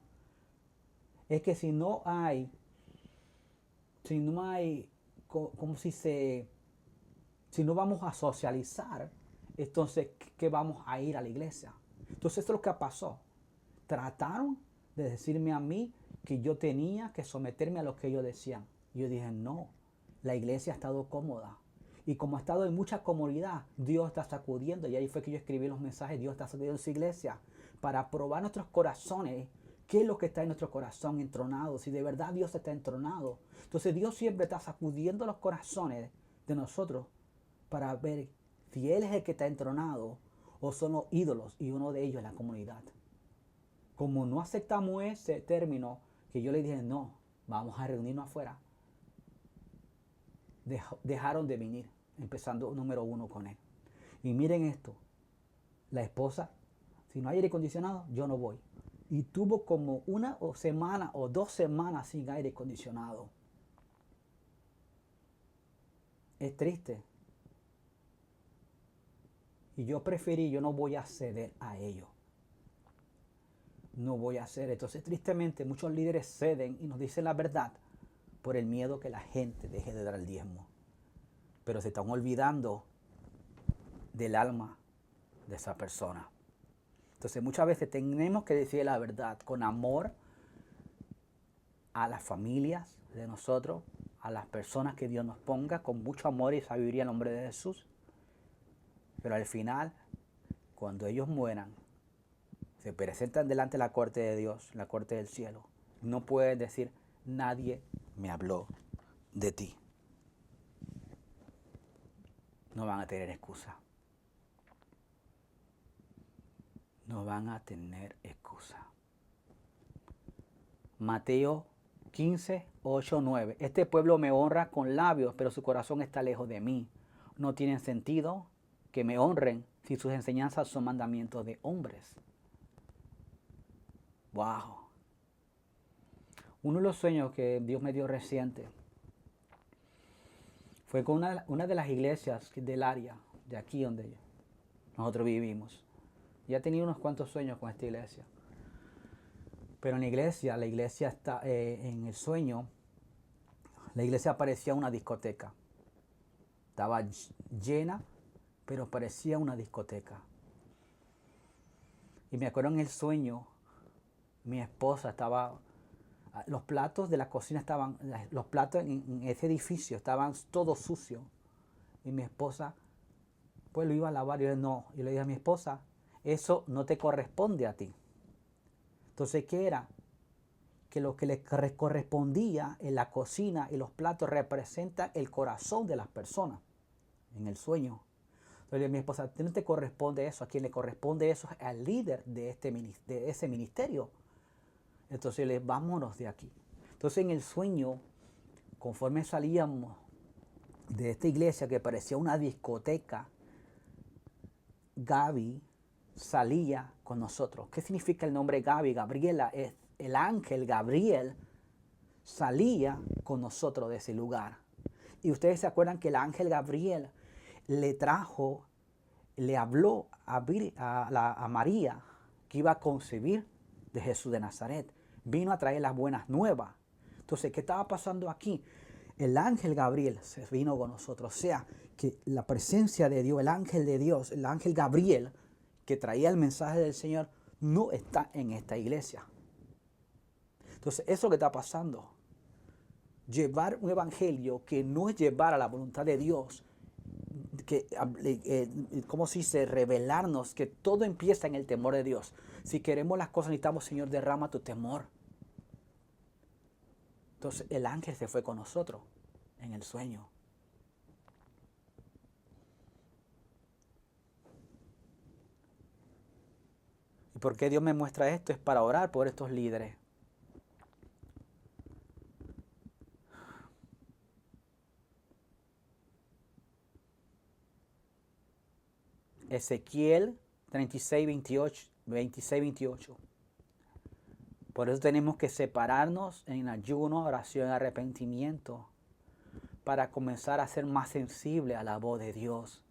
[SPEAKER 1] Es que si no hay, si no vamos a socializar, entonces, ¿qué vamos a ir a la iglesia? Entonces, esto es lo que pasó. Trataron de decirme a mí que yo tenía que someterme a lo que ellos decían. Y yo dije, no, la iglesia ha estado cómoda. Y como ha estado en mucha comodidad, Dios está sacudiendo. Y ahí fue que yo escribí los mensajes: Dios está sacudiendo su iglesia para probar nuestros corazones. ¿Qué es lo que está en nuestro corazón entronado? Si de verdad Dios está entronado. Entonces Dios siempre está sacudiendo los corazones de nosotros para ver si Él es el que está entronado o son los ídolos y uno de ellos es la comunidad. Como no aceptamos ese término, que yo le dije, no, vamos a reunirnos afuera, dejaron de venir, empezando número 1 con él. Y miren esto, la esposa, si no hay aire acondicionado, yo no voy. Y tuvo como una semana o 2 semanas sin aire acondicionado. Es triste. Y yo no voy a ceder a ello. No voy a hacer. Entonces, tristemente, muchos líderes ceden y nos dicen la verdad por el miedo que la gente deje de dar el diezmo. Pero se están olvidando del alma de esa persona. Entonces, muchas veces tenemos que decir la verdad con amor a las familias de nosotros, a las personas que Dios nos ponga, con mucho amor y sabiduría en nombre de Jesús. Pero al final, cuando ellos mueran, se presentan delante de la corte de Dios, la corte del cielo, no pueden decir, nadie me habló de ti. No van a tener excusa. No van a tener excusa. Mateo 15, 8, 9. Este pueblo me honra con labios, pero su corazón está lejos de mí. No tiene sentido que me honren si sus enseñanzas son mandamientos de hombres. Wow. Uno de los sueños que Dios me dio reciente fue con una de las iglesias del área, de aquí donde nosotros vivimos. Ya he tenido unos cuantos sueños con esta iglesia. Pero en la iglesia está en el sueño, la iglesia parecía una discoteca. Estaba llena, pero parecía una discoteca. Y me acuerdo en el sueño, mi esposa estaba, los platos de la cocina estaban, los platos en ese edificio estaban todos sucios. Y mi esposa, pues lo iba a lavar. Y yo no, y le dije a mi esposa, eso no te corresponde a ti. Entonces, ¿qué era? Que lo que le correspondía en la cocina y los platos representa el corazón de las personas en el sueño. Entonces, le dije a mi esposa, no te corresponde eso, a quien le corresponde eso es al líder de ese ministerio. Entonces, le dije, vámonos de aquí. Entonces, en el sueño, conforme salíamos de esta iglesia que parecía una discoteca, Gaby salía con nosotros. ¿Qué significa el nombre Gaby? Gabriela es el ángel Gabriel, salía con nosotros de ese lugar. Y ustedes se acuerdan que el ángel Gabriel le habló a María que iba a concebir de Jesús de Nazaret. Vino a traer las buenas nuevas. Entonces, ¿qué estaba pasando aquí? El ángel Gabriel se vino con nosotros. O sea, que la presencia de Dios, el ángel de Dios, el ángel Gabriel, que traía el mensaje del Señor, no está en esta iglesia. Entonces, eso es lo que está pasando. Llevar un evangelio que no es llevar a la voluntad de Dios, ¿cómo se dice? Revelarnos que todo empieza en el temor de Dios. Si queremos las cosas, necesitamos, Señor, derrama tu temor. Entonces el ángel se fue con nosotros en el sueño. ¿Y por qué Dios me muestra esto? Es para orar por estos líderes. Ezequiel 36, 28. Por eso tenemos que separarnos en ayuno, oración y arrepentimiento para comenzar a ser más sensibles a la voz de Dios.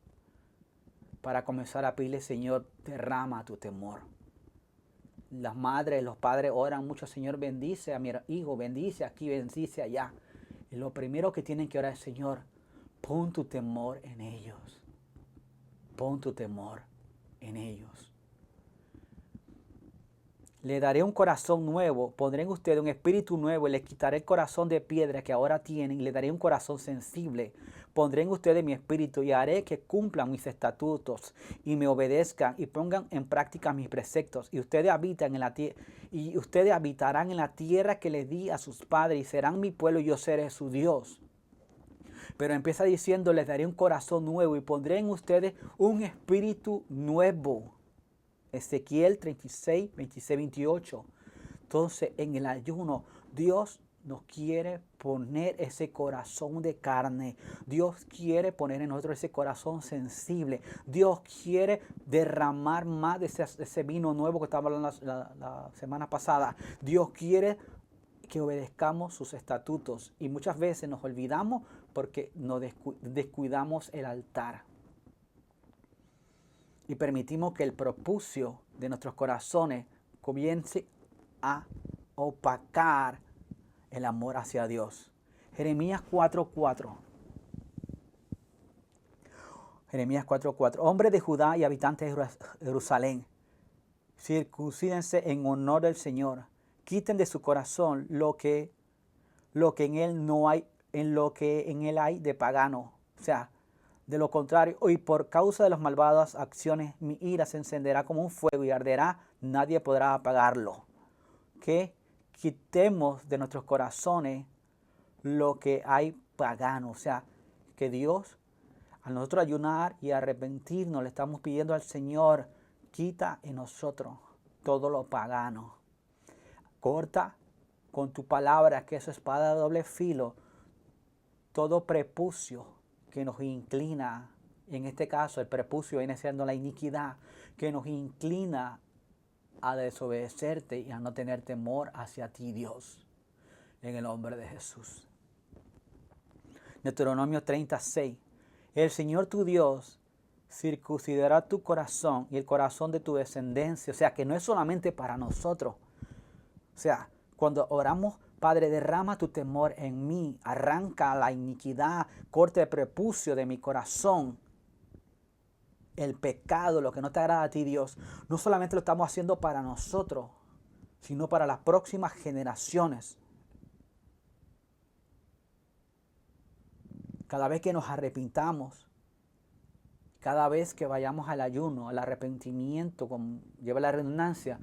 [SPEAKER 1] Para comenzar a pedirle, Señor, derrama tu temor. Las madres, los padres oran mucho, Señor, bendice a mi hijo, bendice aquí, bendice allá. Y lo primero que tienen que orar es, Señor, pon tu temor en ellos. Pon tu temor en ellos. Le daré un corazón nuevo, pondré en ustedes un espíritu nuevo y les quitaré el corazón de piedra que ahora tienen y le daré un corazón sensible. Pondré en ustedes mi espíritu y haré que cumplan mis estatutos y me obedezcan y pongan en práctica mis preceptos. Y ustedes habitarán en la tierra que les di a sus padres y serán mi pueblo y yo seré su Dios. Pero empieza diciendo, les daré un corazón nuevo y pondré en ustedes un espíritu nuevo. Ezequiel 36, 26, 28. Entonces, en el ayuno, Dios nos quiere poner ese corazón de carne. Dios quiere poner en nosotros ese corazón sensible. Dios quiere derramar más de ese vino nuevo que estábamos hablando la semana pasada. Dios quiere que obedezcamos sus estatutos. Y muchas veces nos olvidamos porque nos descuidamos el altar. Y permitimos que el prepucio de nuestros corazones comience a opacar el amor hacia Dios. Jeremías 4:4. Jeremías 4:4. Hombres de Judá y habitantes de Jerusalén, circuncídense en honor del Señor. Quiten de su corazón lo que en él no hay, en lo que en él hay de pagano. O sea, de lo contrario, y por causa de las malvadas acciones, mi ira se encenderá como un fuego y arderá, nadie podrá apagarlo. Que quitemos de nuestros corazones lo que hay pagano. O sea, que Dios, al nosotros ayunar y arrepentirnos, le estamos pidiendo al Señor, quita en nosotros todo lo pagano. Corta con tu palabra, que es espada de doble filo, todo prepucio que nos inclina, en este caso el prepucio viene siendo la iniquidad, que nos inclina a desobedecerte y a no tener temor hacia ti, Dios, en el nombre de Jesús. Deuteronomio 36. El Señor tu Dios circuncidará tu corazón y el corazón de tu descendencia. O sea, que no es solamente para nosotros. O sea, cuando oramos, Padre, derrama tu temor en mí, arranca la iniquidad, corta el prepucio de mi corazón, el pecado, lo que no te agrada a ti, Dios. No solamente lo estamos haciendo para nosotros, sino para las próximas generaciones. Cada vez que nos arrepintamos, cada vez que vayamos al ayuno, al arrepentimiento, como lleva la redundancia,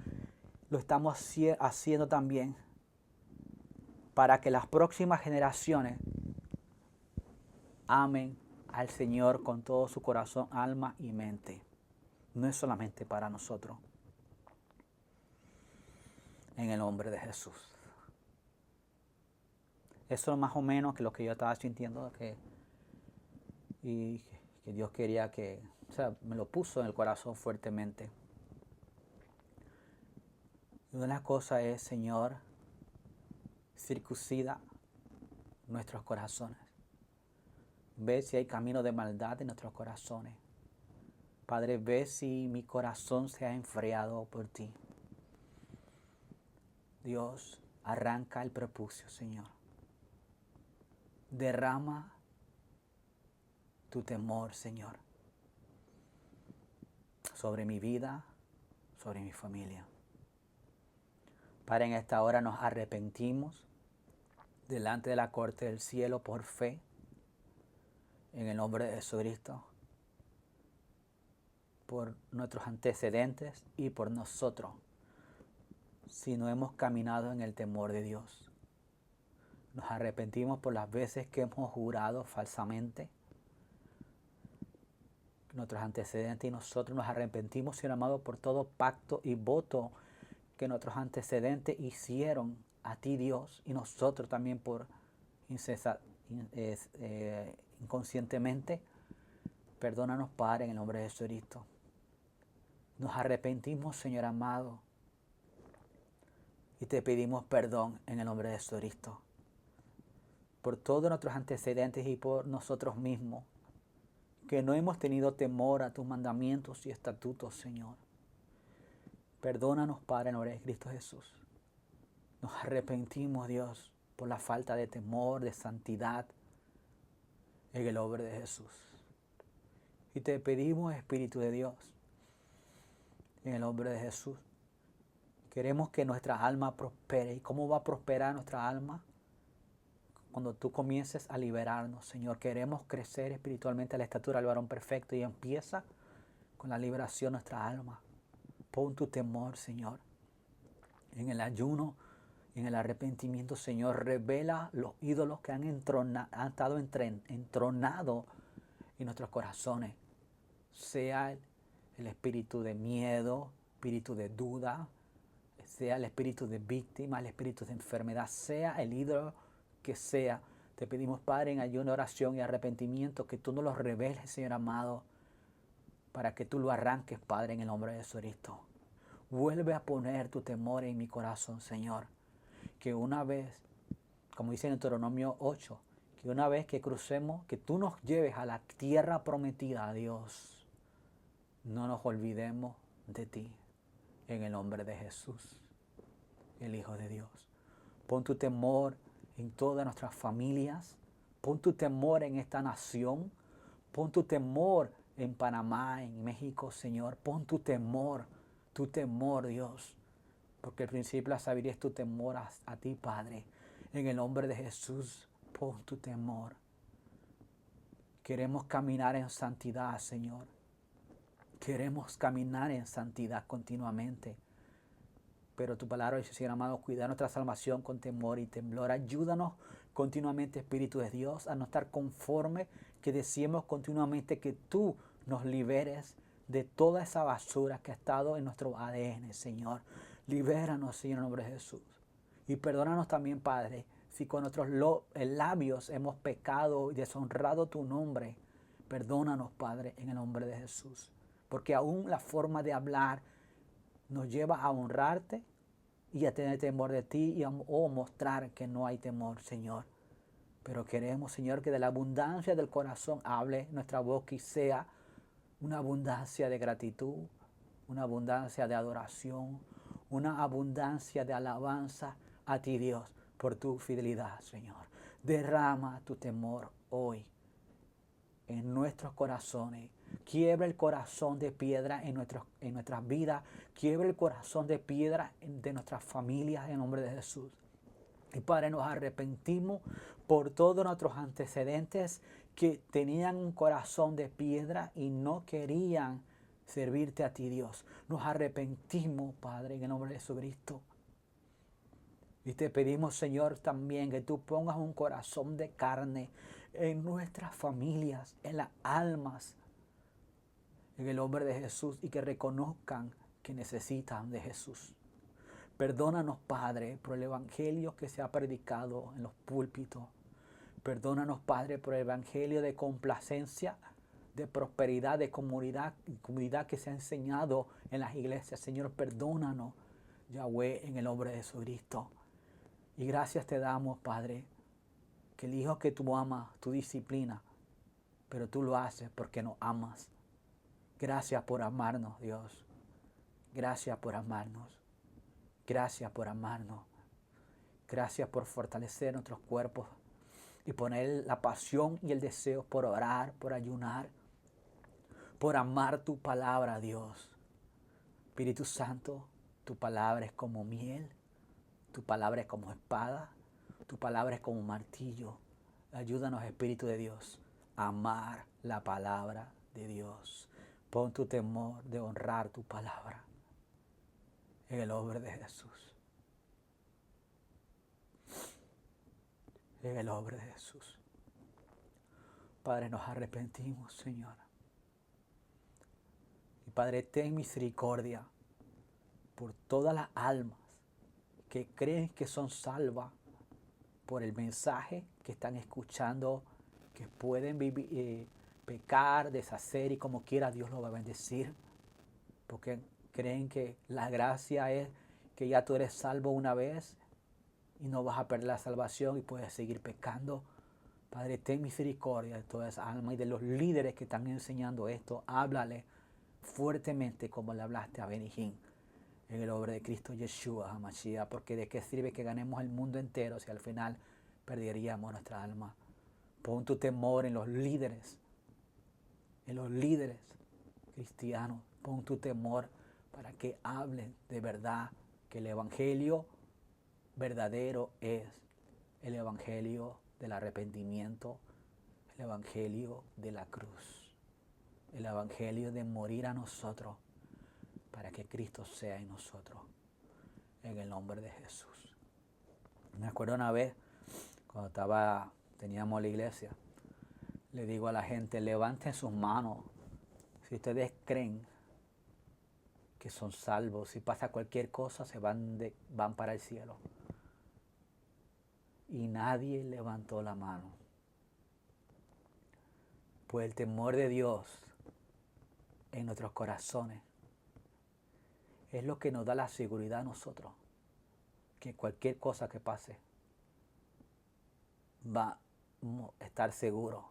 [SPEAKER 1] lo estamos haciendo también para que las próximas generaciones amen al Señor con todo su corazón, alma y mente. No es solamente para nosotros. En el nombre de Jesús. Eso es más o menos que lo que yo estaba sintiendo y que Dios quería me lo puso en el corazón fuertemente. Y una de las cosas es, Señor, circuncida nuestros corazones. Ve si hay camino de maldad en nuestros corazones. Padre, ve si mi corazón se ha enfriado por ti. Dios, arranca el prepucio, Señor. Derrama tu temor, Señor, sobre mi vida, sobre mi familia. Padre, en esta hora nos arrepentimos delante de la corte del cielo por fe, en el nombre de Jesucristo. por nuestros antecedentes y por nosotros, si no hemos caminado en el temor de Dios. Nos arrepentimos por las veces que hemos jurado falsamente. Nuestros antecedentes y nosotros nos arrepentimos, Señor amado, por todo pacto y voto que nuestros antecedentes hicieron a ti, Dios, y nosotros también por inconscientemente. Perdónanos, Padre, en el nombre de Jesucristo. Nos arrepentimos, Señor amado, y te pedimos perdón en el nombre de Jesucristo por todos nuestros antecedentes y por nosotros mismos, que no hemos tenido temor a tus mandamientos y estatutos, Señor. Perdónanos, Padre, en el nombre de Cristo Jesús. Nos arrepentimos, Dios, por la falta de temor, de santidad, en el nombre de Jesús. Y te pedimos, Espíritu de Dios, en el nombre de Jesús. Queremos que nuestra alma prospere. ¿Y cómo va a prosperar nuestra alma? Cuando tú comiences a liberarnos, Señor. Queremos crecer espiritualmente a la estatura del varón perfecto y empieza con la liberación de nuestra alma. Pon tu temor, Señor. En el ayuno, en el arrepentimiento, Señor, revela los ídolos que han estado entronados en nuestros corazones. Sea el espíritu de miedo, espíritu de duda, sea el espíritu de víctima, el espíritu de enfermedad, sea el ídolo que sea. Te pedimos, Padre, en ayuno, oración y arrepentimiento, que tú nos los reveles, Señor amado, para que tú lo arranques, Padre, en el nombre de Jesucristo. Vuelve a poner tu temor en mi corazón, Señor. Que una vez, como dice en Deuteronomio 8, que una vez que crucemos, que tú nos lleves a la tierra prometida, a Dios, no nos olvidemos de ti, en el nombre de Jesús, el Hijo de Dios. Pon tu temor en todas nuestras familias, pon tu temor en esta nación, pon tu temor en Panamá, en México, Señor, pon tu temor, Dios, porque el principio de la sabiduría es tu temor a ti, Padre. En el nombre de Jesús, pon tu temor. Queremos caminar en santidad, Señor. Queremos caminar en santidad continuamente. Pero tu palabra dice, Señor amado, cuida nuestra salvación con temor y temblor. Ayúdanos continuamente, Espíritu de Dios, a no estar conforme, que deseemos continuamente que tú nos liberes de toda esa basura que ha estado en nuestro ADN, Señor. Libéranos, Señor, en el nombre de Jesús. Y perdónanos también, Padre, si con nuestros labios hemos pecado y deshonrado tu nombre. Perdónanos, Padre, en el nombre de Jesús. Porque aún la forma de hablar nos lleva a honrarte y a tener temor de ti o mostrar que no hay temor, Señor. Pero queremos, Señor, que de la abundancia del corazón hable nuestra boca y sea una abundancia de gratitud, una abundancia de adoración, una abundancia de alabanza a ti, Dios, por tu fidelidad, Señor. Derrama tu temor hoy en nuestros corazones. Quiebra el corazón de piedra en nuestras vidas. Quiebra el corazón de piedra de nuestras familias en nombre de Jesús. Y Padre, nos arrepentimos por todos nuestros antecedentes que tenían un corazón de piedra y no querían servirte a ti, Dios. Nos arrepentimos, Padre, en el nombre de Jesucristo. Y te pedimos, Señor, también que tú pongas un corazón de carne en nuestras familias, en las almas, en el nombre de Jesús, y que reconozcan que necesitan de Jesús. Perdónanos, Padre, por el evangelio que se ha predicado en los púlpitos. Perdónanos, Padre, por el evangelio de complacencia, de prosperidad, de comunidad que se ha enseñado en las iglesias. Señor, perdónanos, Yahweh, en el nombre de Jesucristo. Y gracias te damos, Padre, que el Hijo que tú amas, tú disciplinas, pero tú lo haces porque nos amas. Gracias por amarnos, Dios. Gracias por amarnos. Gracias por amarnos. Gracias por fortalecer nuestros cuerpos y poner la pasión y el deseo por orar, por ayunar, por amar tu palabra, Dios. Espíritu Santo, tu palabra es como miel, tu palabra es como espada, tu palabra es como martillo. Ayúdanos, Espíritu de Dios, a amar la palabra de Dios. Pon tu temor de honrar tu palabra en el nombre de Jesús. En el nombre de Jesús. Padre, nos arrepentimos, Señor. Y Padre, ten misericordia por todas las almas que creen que son salvas por el mensaje que están escuchando, que pueden vivir, pecar, deshacer y como quiera Dios lo va a bendecir. Porque creen que la gracia es que ya tú eres salvo una vez y no vas a perder la salvación y puedes seguir pecando. Padre, ten misericordia de todas esas almas y de los líderes que están enseñando esto. Háblale fuertemente como le hablaste a Benijín en el nombre de Cristo Yeshua HaMashiach, porque de qué sirve que ganemos el mundo entero si al final perderíamos nuestra alma. Pon tu temor en los líderes cristianos. Pon tu temor para que hablen de verdad que el evangelio verdadero es el evangelio del arrepentimiento, el evangelio de la cruz, el evangelio de morir a nosotros para que Cristo sea en nosotros, en el nombre de Jesús. Me acuerdo una vez, cuando teníamos la iglesia, le digo a la gente, levanten sus manos si ustedes creen que son salvos. Si pasa cualquier cosa, van para el cielo. Y nadie levantó la mano. Pues el temor de Dios en nuestros corazones es lo que nos da la seguridad a nosotros, que cualquier cosa que pase, va a estar seguro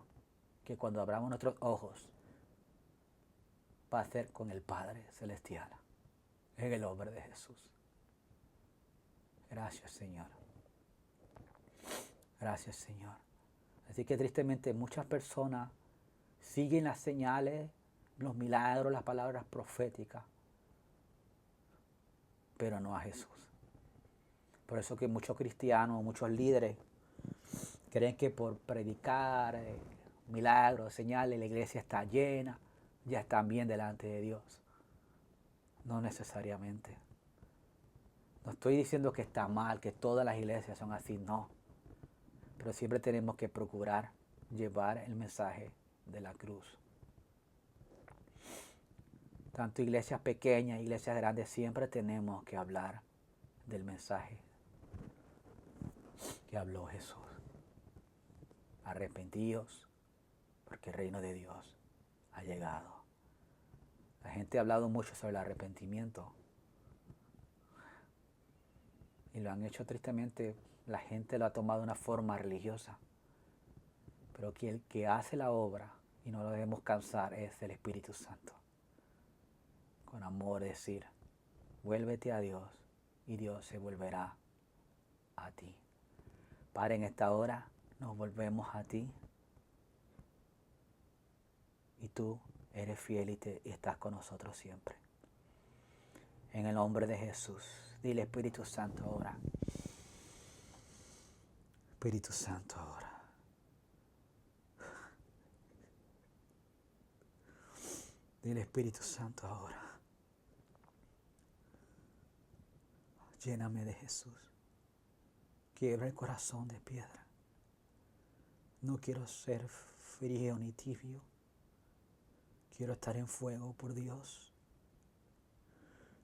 [SPEAKER 1] que cuando abramos nuestros ojos, va a ser con el Padre Celestial, en el nombre de Jesús. Gracias, Señor. Gracias, Señor. Así que tristemente muchas personas siguen las señales, los milagros, las palabras proféticas, pero no a Jesús. Por eso que muchos cristianos, muchos líderes, creen que por predicar milagros, señales, la iglesia está llena, ya están bien delante de Dios. No necesariamente. No estoy diciendo que está mal, que todas las iglesias son así, no. Pero siempre tenemos que procurar llevar el mensaje de la cruz. Tanto iglesias pequeñas, iglesias grandes, siempre tenemos que hablar del mensaje que habló Jesús. Arrepentidos, porque el reino de Dios ha llegado. La gente ha hablado mucho sobre el arrepentimiento. Y lo han hecho tristemente, la gente lo ha tomado de una forma religiosa. Pero que el que hace la obra, y no lo debemos cansar, es el Espíritu Santo. Con amor decir, vuélvete a Dios y Dios se volverá a ti. Padre, en esta hora nos volvemos a ti. Y tú eres fiel y estás con nosotros siempre. En el nombre de Jesús, dile Espíritu Santo ahora. Espíritu Santo ahora. Dile Espíritu Santo ahora. Lléname de Jesús. Quiebra el corazón de piedra. No quiero ser frío ni tibio. Quiero estar en fuego por Dios.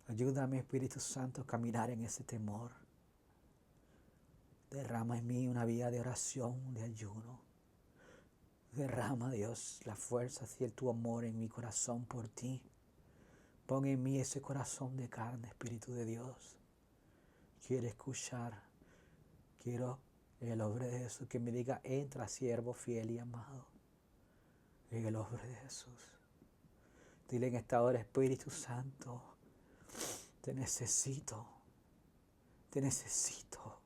[SPEAKER 1] Ayúdame, Espíritu Santo, a caminar en ese temor. Derrama en mí una vida de oración, de ayuno. Derrama, Dios, la fuerza y tu amor en mi corazón por ti. Pon en mí ese corazón de carne, Espíritu de Dios. Quiero escuchar. Quiero, en el nombre de Jesús, que me diga, entra, siervo fiel y amado. En el nombre de Jesús. Dile en esta hora, Espíritu Santo, te necesito. Te necesito.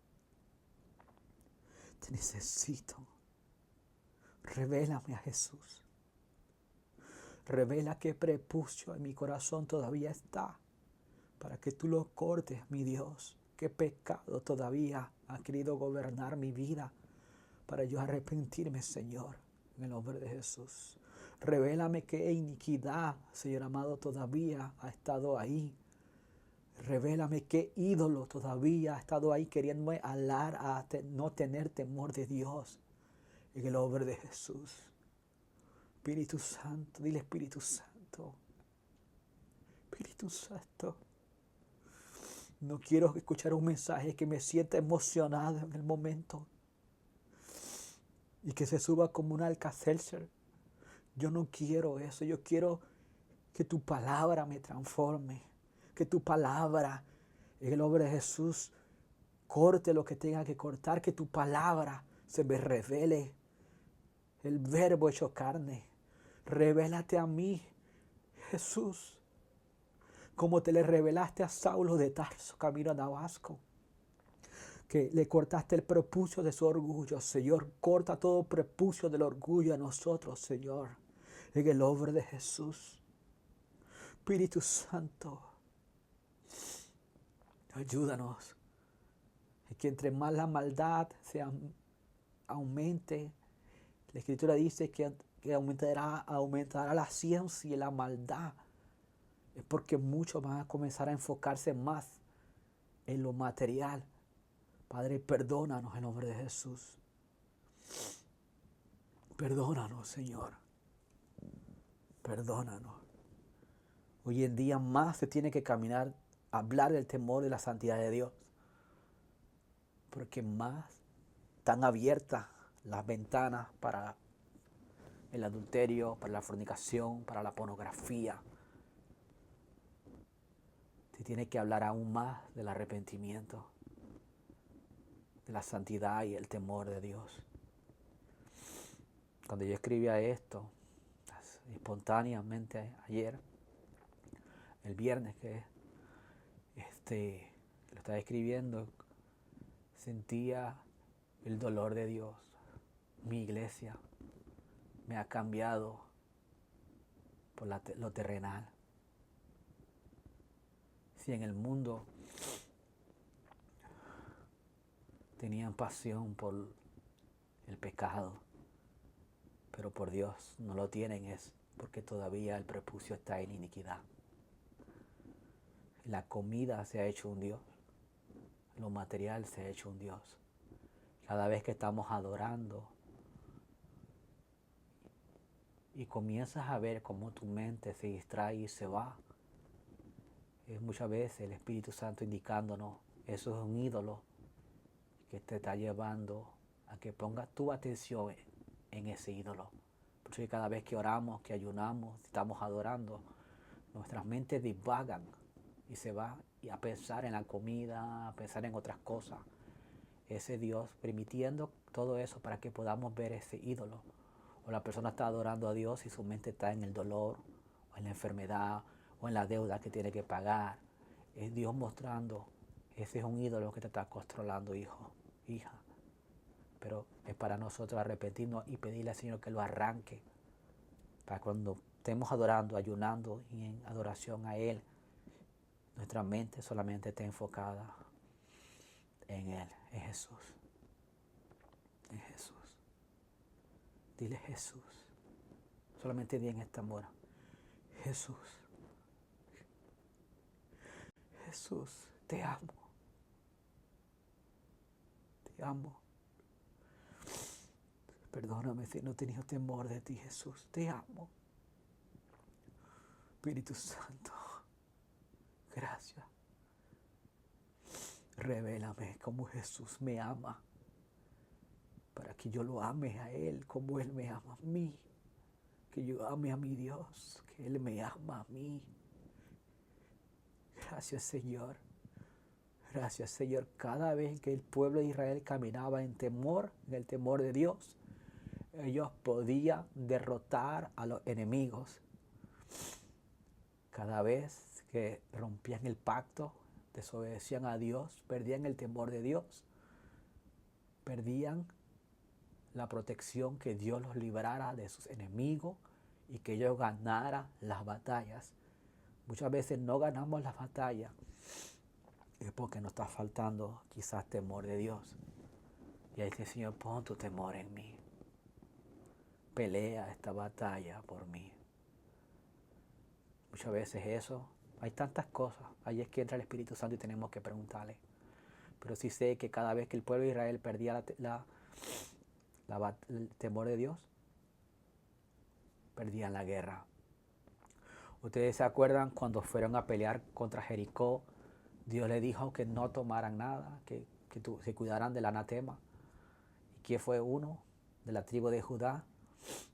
[SPEAKER 1] Te necesito. Revélame a Jesús. Revela qué prepucio en mi corazón todavía está, para que tú lo cortes, mi Dios. Qué pecado todavía ha querido gobernar mi vida, para yo arrepentirme, Señor, en el nombre de Jesús. Revélame qué iniquidad, Señor amado, todavía ha estado ahí. Revélame qué ídolo todavía ha estado ahí queriéndome alar a no tener temor de Dios. En el nombre de Jesús. Espíritu Santo, dile Espíritu Santo. Espíritu Santo. No quiero escuchar un mensaje que me sienta emocionado en el momento y que se suba como un Alka-Seltzer. Yo no quiero eso. Yo quiero que tu palabra me transforme. Que tu palabra, en el nombre de Jesús, corte lo que tenga que cortar. Que tu palabra se me revele. El verbo hecho carne. Revélate a mí, Jesús, como te le revelaste a Saulo de Tarso, camino a Damasco, que le cortaste el prepucio de su orgullo, Señor. Corta todo prepucio del orgullo a nosotros, Señor, en el nombre de Jesús. Espíritu Santo, ayúdanos, que entre más la maldad se aumente, la Escritura dice que aumentará la ciencia y la maldad. Es porque muchos van a comenzar a enfocarse más en lo material. Padre, perdónanos en nombre de Jesús. Perdónanos, Señor. Perdónanos. Hoy en día más se tiene que caminar, hablar del temor y la santidad de Dios. Porque más están abiertas las ventanas para el adulterio, para la fornicación, para la pornografía. Se tiene que hablar aún más del arrepentimiento, de la santidad y el temor de Dios. Cuando yo escribía esto, espontáneamente ayer, el viernes que lo estaba escribiendo, sentía el dolor de Dios. Mi iglesia me ha cambiado por lo terrenal. Si en el mundo tenían pasión por el pecado, pero por Dios no lo tienen, es porque todavía el prepucio está en iniquidad. La comida se ha hecho un Dios, lo material se ha hecho un Dios. Cada vez que estamos adorando y comienzas a ver cómo tu mente se distrae y se va, es muchas veces el Espíritu Santo indicándonos, eso es un ídolo que te está llevando a que pongas tu atención en ese ídolo. Porque cada vez que oramos, que ayunamos, estamos adorando, nuestras mentes divagan y se va a pensar en la comida, a pensar en otras cosas. Ese Dios permitiendo todo eso para que podamos ver ese ídolo. O la persona está adorando a Dios y su mente está en el dolor, o en la enfermedad, o en la deuda que tiene que pagar. Es Dios mostrando, ese es un ídolo que te está controlando, hijo, hija. Pero es para nosotros arrepentirnos y pedirle al Señor que lo arranque. Para cuando estemos adorando, ayunando y en adoración a Él, nuestra mente solamente esté enfocada en Él, en Jesús. En Jesús. Dile Jesús. Solamente di en esta hora. Jesús. Jesús, te amo. Te amo. Perdóname si no he tenido temor de ti, Jesús. Te amo. Espíritu Santo, gracias. Revélame cómo Jesús me ama, para que yo lo ame a Él como Él me ama a mí. Que yo ame a mi Dios, que Él me ama a mí. Gracias, Señor. Gracias, Señor. Cada vez que el pueblo de Israel caminaba en temor, en el temor de Dios, ellos podían derrotar a los enemigos. Cada vez que rompían el pacto, desobedecían a Dios, perdían el temor de Dios, perdían la protección, que Dios los librara de sus enemigos y que ellos ganaran las batallas. Muchas veces no ganamos las batallas, es porque nos está faltando quizás temor de Dios. Y ahí dice, Señor, pon tu temor en mí. pelea esta batalla por mí. Muchas veces eso, hay tantas cosas. Ahí es que entra el Espíritu Santo y tenemos que preguntarle. Pero sí sé que cada vez que el pueblo de Israel perdía el temor de Dios, perdían la guerra. Ustedes se acuerdan cuando fueron a pelear contra Jericó, Dios les dijo que no tomaran nada, que se cuidaran del anatema. ¿Y quién fue uno de la tribu de Judá?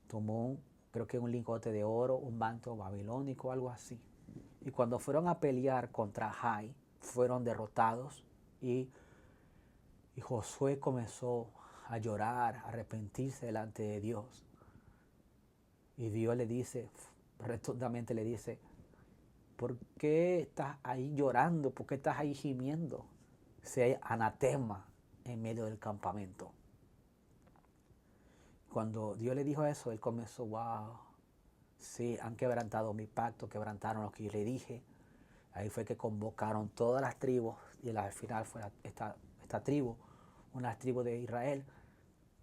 [SPEAKER 1] Tomó, creo que un lingote de oro, un manto babilónico, algo así. Y cuando fueron a pelear contra Jai, fueron derrotados y Josué comenzó a llorar, a arrepentirse delante de Dios. Y Dios le dice, rotundamente le dice, ¿por qué estás ahí llorando? ¿Por qué estás ahí gimiendo? Si hay anatema en medio del campamento. Cuando Dios le dijo eso, él comenzó, wow, sí, han quebrantado mi pacto, quebrantaron lo que yo le dije. Ahí fue que convocaron todas las tribus y al final fue esta tribu, una tribu de Israel.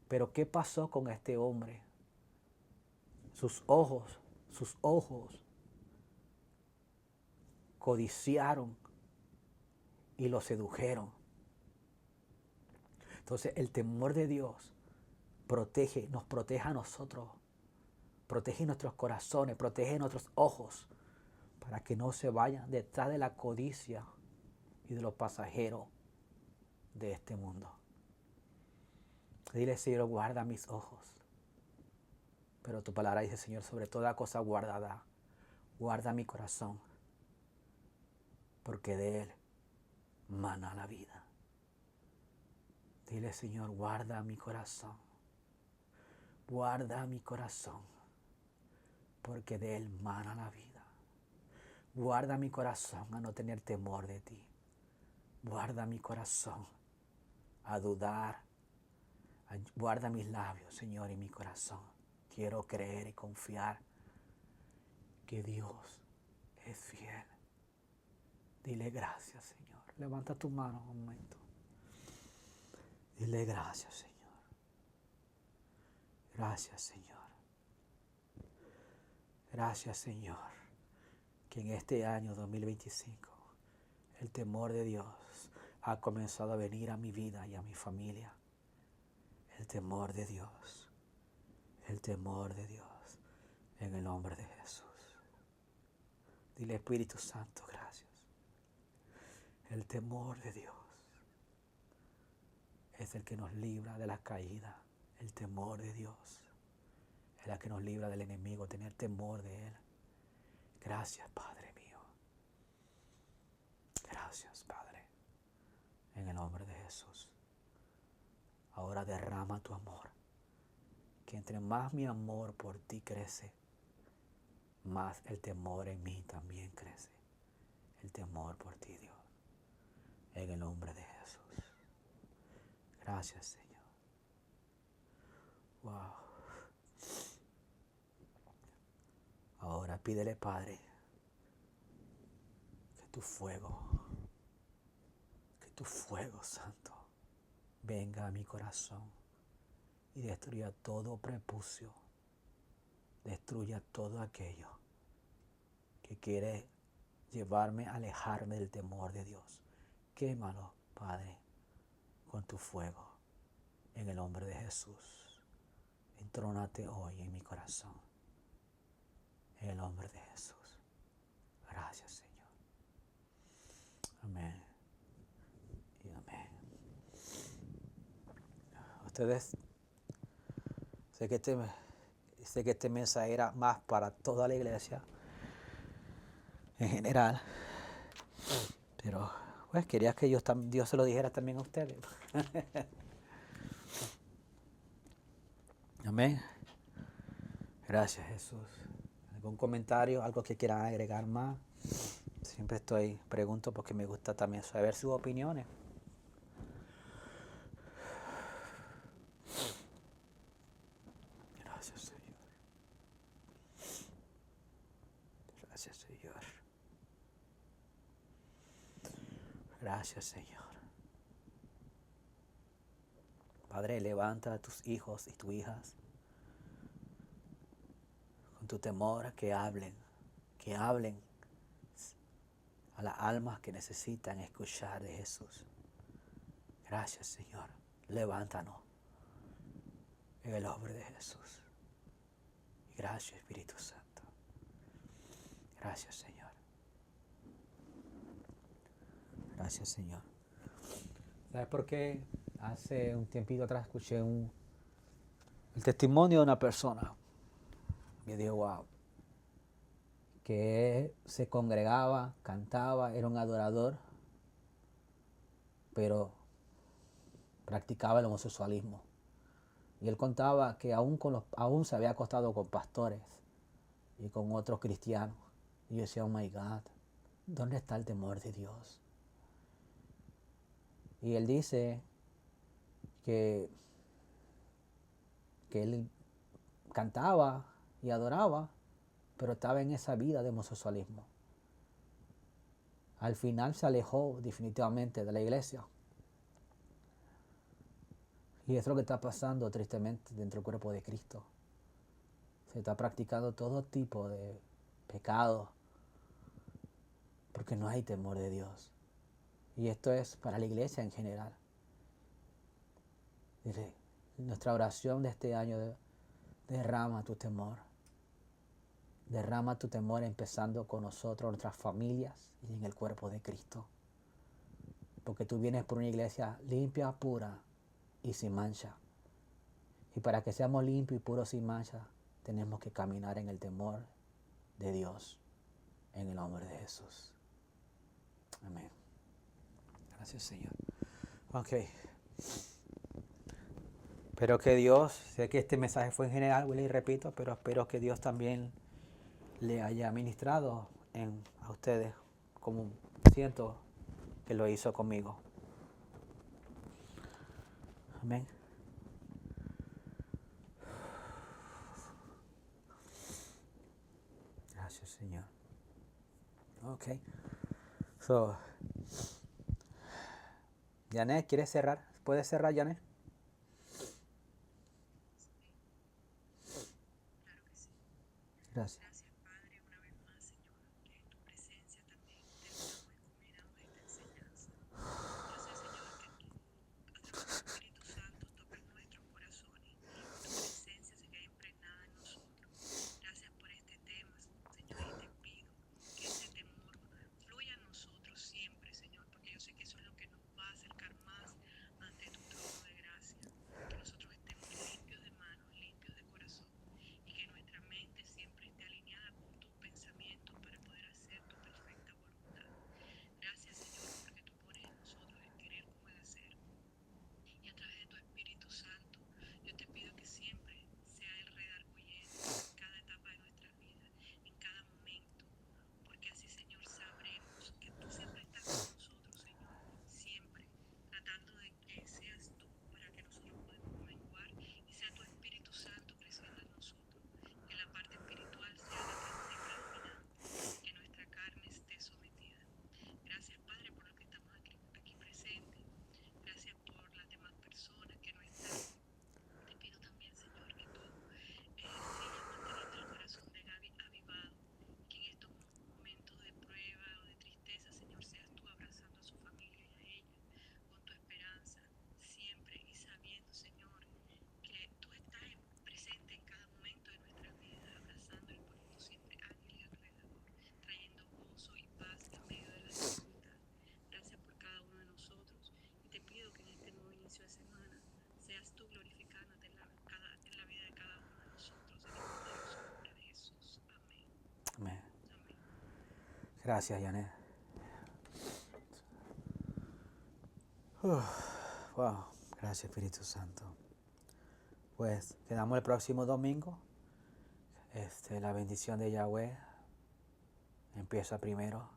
[SPEAKER 1] Pero ¿qué pasó con este hombre? Sus ojos codiciaron y lo sedujeron. Entonces el temor de Dios nos protege a nosotros, protege nuestros corazones, protege nuestros ojos, para que no se vayan detrás de la codicia y de los pasajeros de este mundo. Dile, Señor, guarda mis ojos. Pero tu palabra dice, Señor, sobre toda cosa guardada, guarda mi corazón, porque de él mana la vida. Dile, Señor, guarda mi corazón, porque de él mana la vida. Guarda mi corazón a no tener temor de ti. Guarda mi corazón a dudar. Guarda mis labios, Señor, y mi corazón. Quiero creer y confiar que Dios es fiel. Dile gracias, Señor. Levanta tu mano un momento. Dile gracias, Señor. Gracias, Señor. Gracias, Señor, que en este año 2025 el temor de Dios ha comenzado a venir a mi vida y a mi familia. El temor de Dios. El temor de Dios. En el nombre de Jesús. Dile, Espíritu Santo, gracias. El temor de Dios es el que nos libra de la caída. El temor de Dios es el que nos libra del enemigo, tener temor de él. Gracias, Padre mío. Gracias, Padre. En el nombre de Jesús. Ahora derrama tu amor. Que entre más mi amor por ti crece, más el temor en mí también crece. El temor por ti, Dios. En el nombre de Jesús. Gracias, Señor. Wow. Ahora pídele, Padre, que tu fuego santo venga a mi corazón y destruya todo prepucio, destruya todo aquello que quiere llevarme a alejarme del temor de Dios. Quémalo, Padre, con tu fuego, en el nombre de Jesús. Entrónate hoy en mi corazón, en el nombre de Jesús. Gracias, Señor. Amén y amén. Ustedes, sé que este mensaje era más para toda la iglesia en general, pero pues quería que Dios se lo dijera también a ustedes. Amén. Gracias, Jesús. ¿Algún comentario, algo que quieran agregar más? Siempre pregunto porque me gusta también saber sus opiniones. Gracias, Señor. Gracias, Señor. Gracias, Señor. Padre, levanta a tus hijos y tus hijas con tu temor, que hablen a las almas que necesitan escuchar de Jesús. Gracias, Señor. Levántanos en el nombre de Jesús. Y gracias, Espíritu Santo. Gracias, Señor. Gracias, Señor. ¿Sabes por qué? Hace un tiempito atrás escuché el testimonio de una persona. Me dijo, wow, que se congregaba, cantaba, era un adorador, pero practicaba el homosexualismo. Y él contaba que aún se había acostado con pastores y con otros cristianos. Y yo decía, oh my God, ¿dónde está el temor de Dios? Y él dice que él cantaba y adoraba, pero estaba en esa vida de homosexualismo. Al final se alejó definitivamente de la iglesia. Y es lo que está pasando tristemente dentro del cuerpo de Cristo. Se está practicando todo tipo de pecado porque no hay temor de Dios. Y esto es para la iglesia en general. Nuestra oración de este año, derrama tu temor. Derrama tu temor empezando con nosotros, nuestras familias y en el cuerpo de Cristo. Porque tú vienes por una iglesia limpia, pura y sin mancha. Y para que seamos limpios y puros sin mancha, tenemos que caminar en el temor de Dios, en el nombre de Jesús. Amén. Gracias, Señor. Ok. Espero que Dios, sé que este mensaje fue en general, y repito, pero espero que Dios también le haya ministrado a ustedes como siento que lo hizo conmigo. Amén. Gracias, Señor. Ok. So, Janet, ¿quieres cerrar? ¿Puedes cerrar, Janet? Gracias. Amén. Gracias, Janet. Wow. Gracias, Espíritu Santo. Pues quedamos el próximo domingo. La bendición de Yahweh empieza primero.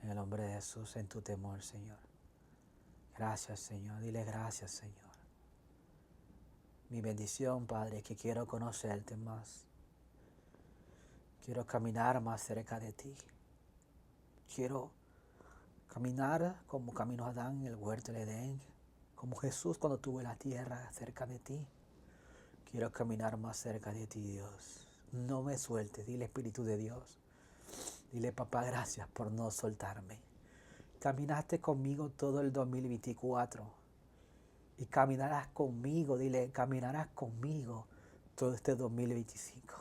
[SPEAKER 1] En el nombre de Jesús, en tu temor, Señor. Gracias, Señor. Dile gracias, Señor. Mi bendición, Padre, es que quiero conocerte más. Quiero caminar más cerca de ti. Quiero caminar como caminó Adán en el huerto del Edén, como Jesús cuando tuvo la tierra cerca de ti. Quiero caminar más cerca de ti, Dios.
[SPEAKER 2] No me sueltes. Dile, Espíritu de Dios. Dile, papá, gracias por no soltarme. Caminaste conmigo todo el 2024 y caminarás conmigo, dile, caminarás conmigo todo este 2025,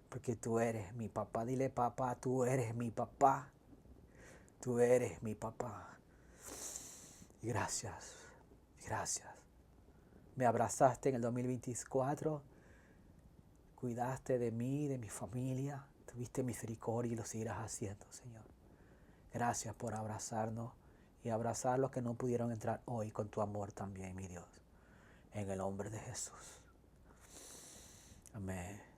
[SPEAKER 2] porque tú eres mi papá. Dile, papá, tú eres mi papá. Tú eres mi papá. Gracias, gracias. Me abrazaste en el 2024, cuidaste de mí, de mi familia, tuviste misericordia y lo seguirás haciendo, Señor. Gracias por abrazarnos y abrazar a los que no pudieron entrar hoy con tu amor también, mi Dios. En el nombre de Jesús. Amén.